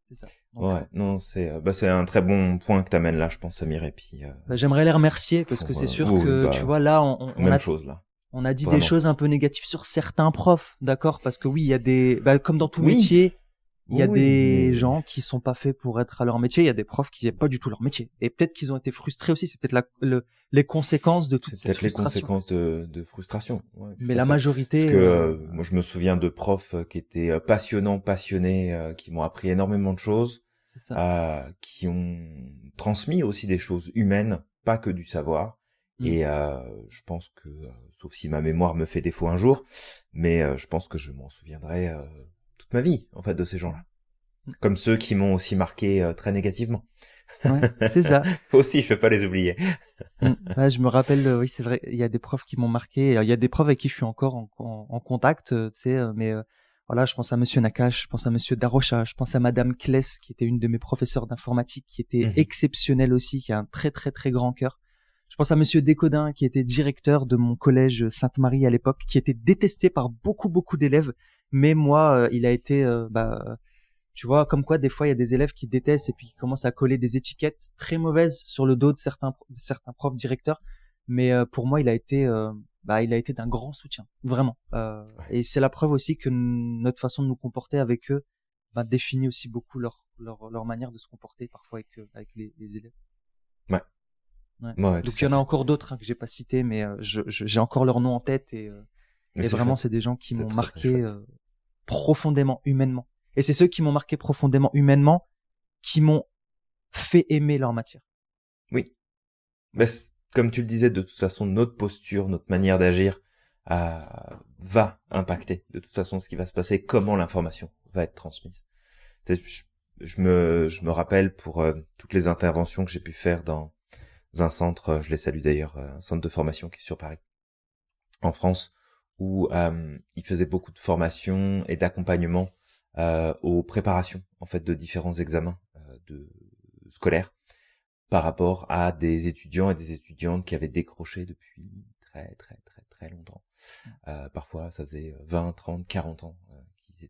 S1: C'est ça. Donc,
S2: non, c'est un très bon point que t'amènes là, je pense, Samir. Et puis
S1: j'aimerais les remercier parce que c'est sûr que tu vois là, on a dit
S2: Vraiment.
S1: des choses un peu négatives sur certains profs, d'accord, parce que oui, il y a des comme dans tout métier, il y a des gens qui sont pas faits pour être à leur métier, il y a des profs qui n'aiment pas du tout leur métier, et peut-être qu'ils ont été frustrés aussi, c'est peut-être les conséquences de toute cette frustration.
S2: Les conséquences de frustration. Ouais,
S1: mais la majorité.
S2: Parce que moi, je me souviens de profs qui étaient passionnés, qui m'ont appris énormément de choses, qui ont transmis aussi des choses humaines, pas que du savoir. Et je pense que, sauf si ma mémoire me fait défaut un jour, mais je pense que je m'en souviendrai toute ma vie, en fait, de ces gens-là. Comme ceux qui m'ont aussi marqué très négativement.
S1: Ouais, c'est ça.
S2: Aussi, je peux pas les oublier.
S1: Je me rappelle, oui, c'est vrai, il y a des profs qui m'ont marqué. Il y a des profs avec qui je suis encore en contact, tu sais, mais voilà, je pense à Monsieur Nakache, je pense à Monsieur Darocha, je pense à Madame Kless, qui était une de mes professeurs d'informatique, qui était exceptionnelle aussi, qui a un très très très grand cœur. Je pense à Monsieur Descodin, qui était directeur de mon collège Sainte-Marie à l'époque, qui était détesté par beaucoup d'élèves, mais moi, il a été Tu vois, comme quoi des fois il y a des élèves qui détestent et puis qui commencent à coller des étiquettes très mauvaises sur le dos de certains profs directeurs. Mais pour moi, il a été d'un grand soutien, vraiment.
S2: Ouais.
S1: Et c'est la preuve aussi que notre façon de nous comporter avec eux définit aussi beaucoup leur manière de se comporter parfois avec les élèves.
S2: Ouais.
S1: Ouais.
S2: Ouais,
S1: Donc
S2: tout
S1: il y
S2: à
S1: en a
S2: fait.
S1: encore d'autres que j'ai pas cités, mais j'ai encore leur nom en tête
S2: Mais
S1: et
S2: c'est
S1: vraiment
S2: chouette.
S1: c'est des gens qui
S2: C'est
S1: m'ont
S2: très très
S1: marqué
S2: chouette.
S1: profondément humainement. Et c'est ceux qui m'ont marqué profondément humainement qui m'ont fait aimer leur matière.
S2: Oui. Mais comme tu le disais, de toute façon, notre posture, notre manière d'agir va impacter de toute façon ce qui va se passer, comment l'information va être transmise. Je, je me rappelle pour toutes les interventions que j'ai pu faire dans un centre, je les salue d'ailleurs, un centre de formation qui est sur Paris, en France, où ils faisaient beaucoup de formation et d'accompagnement aux préparations en fait de différents examens de scolaires par rapport à des étudiants et des étudiantes qui avaient décroché depuis très très très très longtemps. Parfois, ça faisait 20, 30, 40 ans qu'ils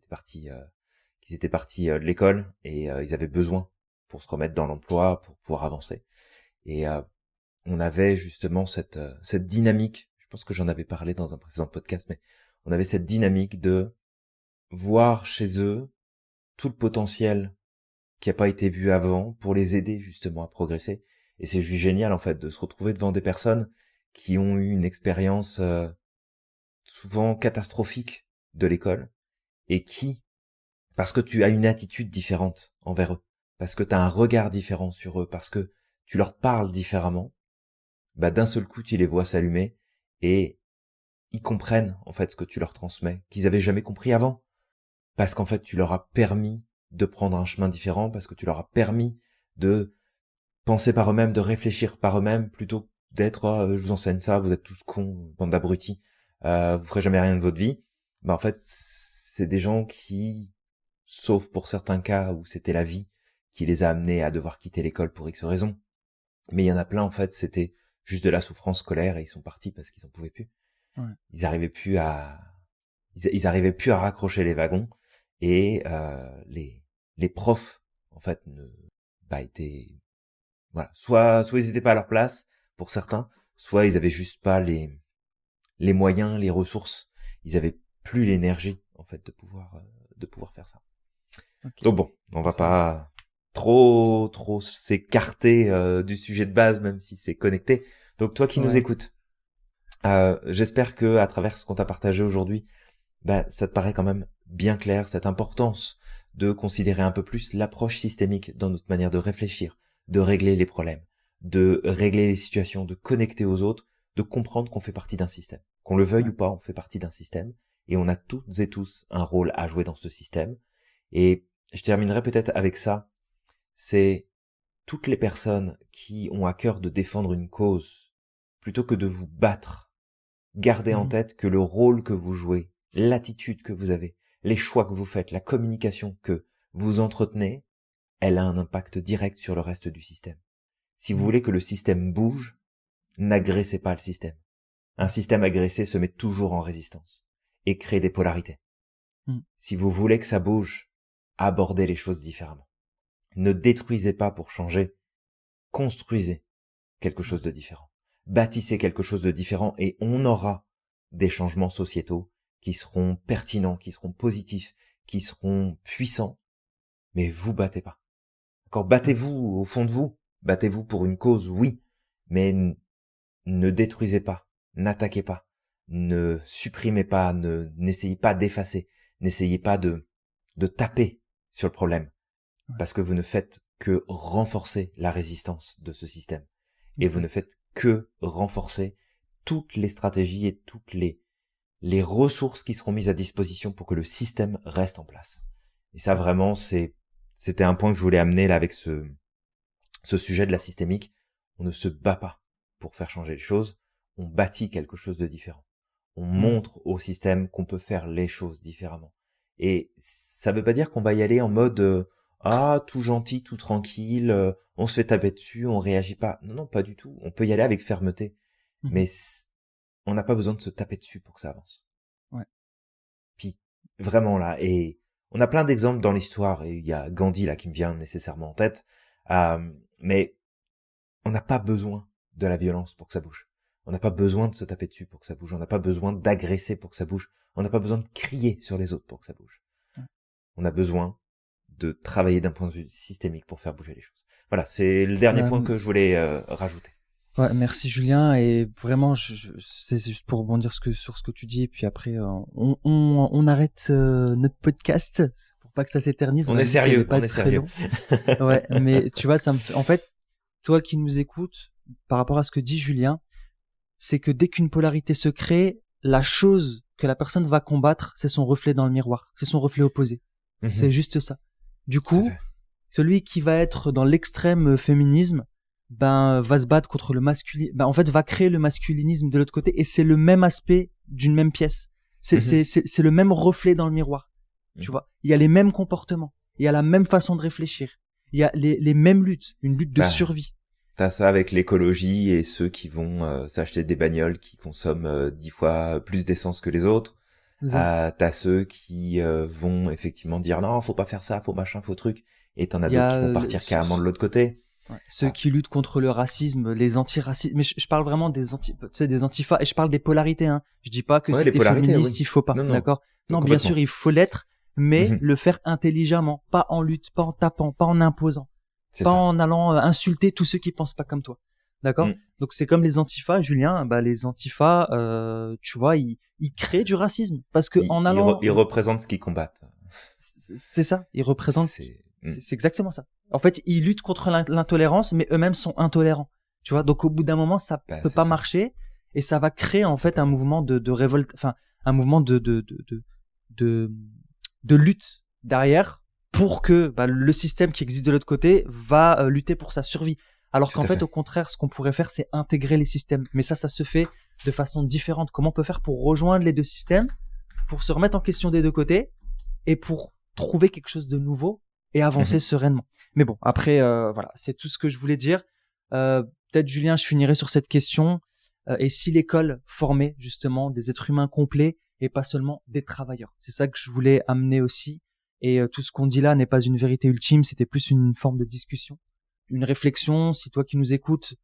S2: étaient partis de l'école et ils avaient besoin pour se remettre dans l'emploi, pour pouvoir avancer. Et on avait justement cette dynamique, je pense que j'en avais parlé dans un précédent podcast, mais on avait cette dynamique de voir chez eux tout le potentiel qui n'a pas été vu avant pour les aider justement à progresser. Et c'est juste génial en fait de se retrouver devant des personnes qui ont eu une expérience souvent catastrophique de l'école et qui, parce que tu as une attitude différente envers eux, parce que tu as un regard différent sur eux, parce que tu leur parles différemment, bah d'un seul coup tu les vois s'allumer et ils comprennent en fait ce que tu leur transmets, qu'ils avaient jamais compris avant, parce qu'en fait tu leur as permis de prendre un chemin différent, parce que tu leur as permis de penser par eux-mêmes, de réfléchir par eux-mêmes, plutôt d'être je vous enseigne ça, vous êtes tous cons, bande d'abrutis, vous ferez jamais rien de votre vie. Bah en fait c'est des gens qui, sauf pour certains cas où c'était la vie qui les a amenés à devoir quitter l'école pour X raisons, mais il y en a plein en fait c'était juste de la souffrance scolaire et ils sont partis parce qu'ils en pouvaient plus.
S1: Ouais.
S2: Ils arrivaient plus à ils arrivaient plus à raccrocher les wagons et les profs en fait ne étaient voilà, soit ils étaient pas à leur place pour certains, soit ils avaient juste pas les moyens, les ressources, ils avaient plus l'énergie en fait de pouvoir faire ça.
S1: Ok.
S2: Donc bon, on va
S1: Ça marche.
S2: pas trop s'écarter du sujet de base même si c'est connecté. Donc toi qui nous
S1: Ouais.
S2: écoutes, j'espère que à travers ce qu'on t'a partagé aujourd'hui, bah ça te paraît quand même bien clair cette importance de considérer un peu plus l'approche systémique dans notre manière de réfléchir, de régler les problèmes, de régler les situations, de connecter aux autres, de comprendre qu'on fait partie d'un système. Qu'on le veuille
S1: Ouais.
S2: ou pas, on fait partie d'un système et on a toutes et tous un rôle à jouer dans ce système. Et je terminerai peut-être avec ça, c'est toutes les personnes qui ont à cœur de défendre une cause, plutôt que de vous battre, gardez en
S1: Mhm.
S2: tête que le rôle que vous jouez, l'attitude que vous avez, les choix que vous faites, la communication que vous entretenez, elle a un impact direct sur le reste du système. Si vous
S1: Mhm.
S2: voulez que le système bouge, n'agressez pas le système. Un système agressé se met toujours en résistance et crée des polarités.
S1: Mhm.
S2: Si vous voulez que ça bouge, abordez les choses différemment. Ne détruisez pas pour changer, construisez quelque chose de différent. Bâtissez quelque chose de différent et on aura des changements sociétaux qui seront pertinents, qui seront positifs, qui seront puissants, mais vous battez pas. Encore
S1: Ouais.
S2: battez-vous au fond de vous, battez-vous pour une cause, oui, mais ne détruisez pas, n'attaquez pas, ne supprimez pas, n'essayez pas d'effacer, n'essayez pas de taper sur le problème,
S1: Ouais.
S2: parce que vous ne faites que renforcer la résistance de ce système. Et vous ne
S1: Exact.
S2: faites que renforcer toutes les stratégies et toutes les ressources qui seront mises à disposition pour que le système reste en place. Et ça,
S1: Ouais.
S2: vraiment, c'était un point que je voulais amener là avec ce sujet de la systémique. On ne se bat pas pour faire changer les choses. On bâtit quelque chose de différent. On
S1: Mhm.
S2: montre au système qu'on peut faire les choses différemment. Et ça veut pas dire qu'on va y aller en mode tout gentil, tout tranquille, on se fait taper dessus, on réagit pas. Non, non, pas du tout. On peut y aller avec fermeté,
S1: Mhm.
S2: mais on n'a pas besoin de se taper dessus pour que ça avance.
S1: Ouais.
S2: Puis vraiment là, et On a plein d'exemples dans l'histoire, et il y a Gandhi là qui me vient nécessairement en tête, mais on n'a pas besoin de la violence pour que ça bouge. On n'a pas besoin de se taper dessus pour que ça bouge. On n'a pas besoin d'agresser pour que ça bouge. On n'a pas besoin de crier sur les autres pour que ça bouge. On a besoin de travailler d'un point de vue systémique pour faire bouger les choses. Voilà, c'est le dernier point que je voulais rajouter.
S1: Ouais, merci Julien, et vraiment c'est juste pour rebondir sur ce que tu dis, et puis après on arrête notre podcast pour pas que ça s'éternise.
S2: On est sérieux, on est sérieux.
S1: Ouais, mais tu vois, en fait, toi qui nous écoutes, par rapport à ce que dit Julien, c'est que dès qu'une polarité se crée, la chose que la personne va combattre, c'est son reflet dans le miroir, c'est son reflet opposé. C'est juste ça. Du coup, celui qui va être dans l'extrême féminisme, va se battre contre le masculinisme, en fait va créer le masculinisme de l'autre côté, et c'est le même aspect d'une même pièce. C'est le même reflet dans le miroir. Tu vois, il y a les mêmes comportements, il y a la même façon de réfléchir, il y a les mêmes luttes, une lutte de survie.
S2: T'as ça avec l'écologie et ceux qui vont s'acheter des bagnoles qui consomment 10 fois plus d'essence que les autres. T'as ceux qui vont effectivement dire non, faut pas faire ça, faut machin, faut truc, et t'en as d'autres qui vont partir carrément de l'autre côté.
S1: Ouais. Ceux qui luttent contre le racisme, les antiracistes, mais je parle vraiment des antifas, et je parle des polarités, hein. Je dis pas que si t'es féministe, il faut pas, d'accord? Non, bien sûr, il faut l'être, mais le faire intelligemment, pas en lutte, pas en tapant, pas en imposant, pas en allant insulter tous ceux qui pensent pas comme toi. D'accord? Donc c'est comme les antifas, Julien, les antifas, tu vois, ils créent du racisme parce que en allant
S2: ils représentent ce qu'ils combattent.
S1: C'est ça, ils représentent c'est exactement ça. En fait, ils luttent contre l'intolérance, mais eux-mêmes sont intolérants. Tu vois, donc au bout d'un moment, ça peut pas marcher, et ça va créer en fait un mouvement de révolte, enfin un mouvement de lutte derrière, pour que le système qui existe de l'autre côté va lutter pour sa survie. Alors qu'en fait, au contraire, ce qu'on pourrait faire, c'est intégrer les systèmes. Mais ça se fait de façon différente. Comment on peut faire pour rejoindre les deux systèmes, pour se remettre en question des deux côtés, et pour trouver quelque chose de nouveau et avancer sereinement. Mais bon, après, voilà, c'est tout ce que je voulais dire. Peut-être, Julien, je finirai sur cette question. Et si l'école formait justement des êtres humains complets et pas seulement des travailleurs? C'est ça que je voulais amener aussi. Et tout ce qu'on dit là n'est pas une vérité ultime, c'était plus une forme de discussion, une réflexion. Si toi qui nous écoutes,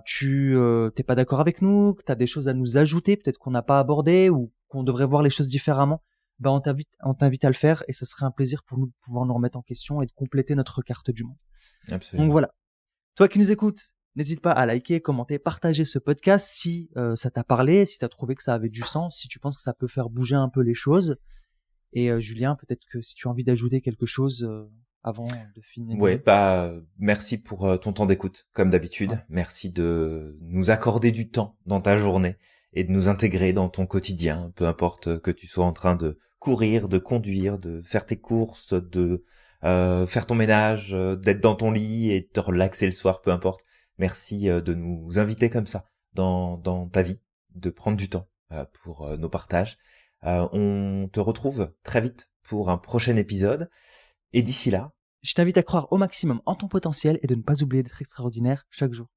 S1: tu t'es pas d'accord avec nous, que t'as des choses à nous ajouter, peut-être qu'on n'a pas abordé, ou qu'on devrait voir les choses différemment, on t'invite à le faire, et ce serait un plaisir pour nous de pouvoir nous remettre en question et de compléter notre carte du monde.
S2: Absolument.
S1: Donc voilà. Toi qui nous écoutes, n'hésite pas à liker, commenter, partager ce podcast si ça t'a parlé, si t'as trouvé que ça avait du sens, si tu penses que ça peut faire bouger un peu les choses. Et Julien, peut-être que si tu as envie d'ajouter quelque chose avant de finir.
S2: Ouais, merci pour ton temps d'écoute, comme d'habitude. Ouais. Merci de nous accorder du temps dans ta journée et de nous intégrer dans ton quotidien, peu importe que tu sois en train de courir, de conduire, de faire tes courses, de faire ton ménage, d'être dans ton lit et de te relaxer le soir, peu importe. Merci de nous inviter comme ça dans ta vie, de prendre du temps pour nos partages. On te retrouve très vite pour un prochain épisode. Et d'ici là,
S1: je t'invite à croire au maximum en ton potentiel et de ne pas oublier d'être extraordinaire chaque jour.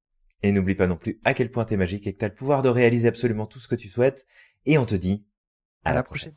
S2: Et n'oublie pas non plus à quel point t'es magique et que t'as le pouvoir de réaliser absolument tout ce que tu souhaites. Et on te dit à la prochaine.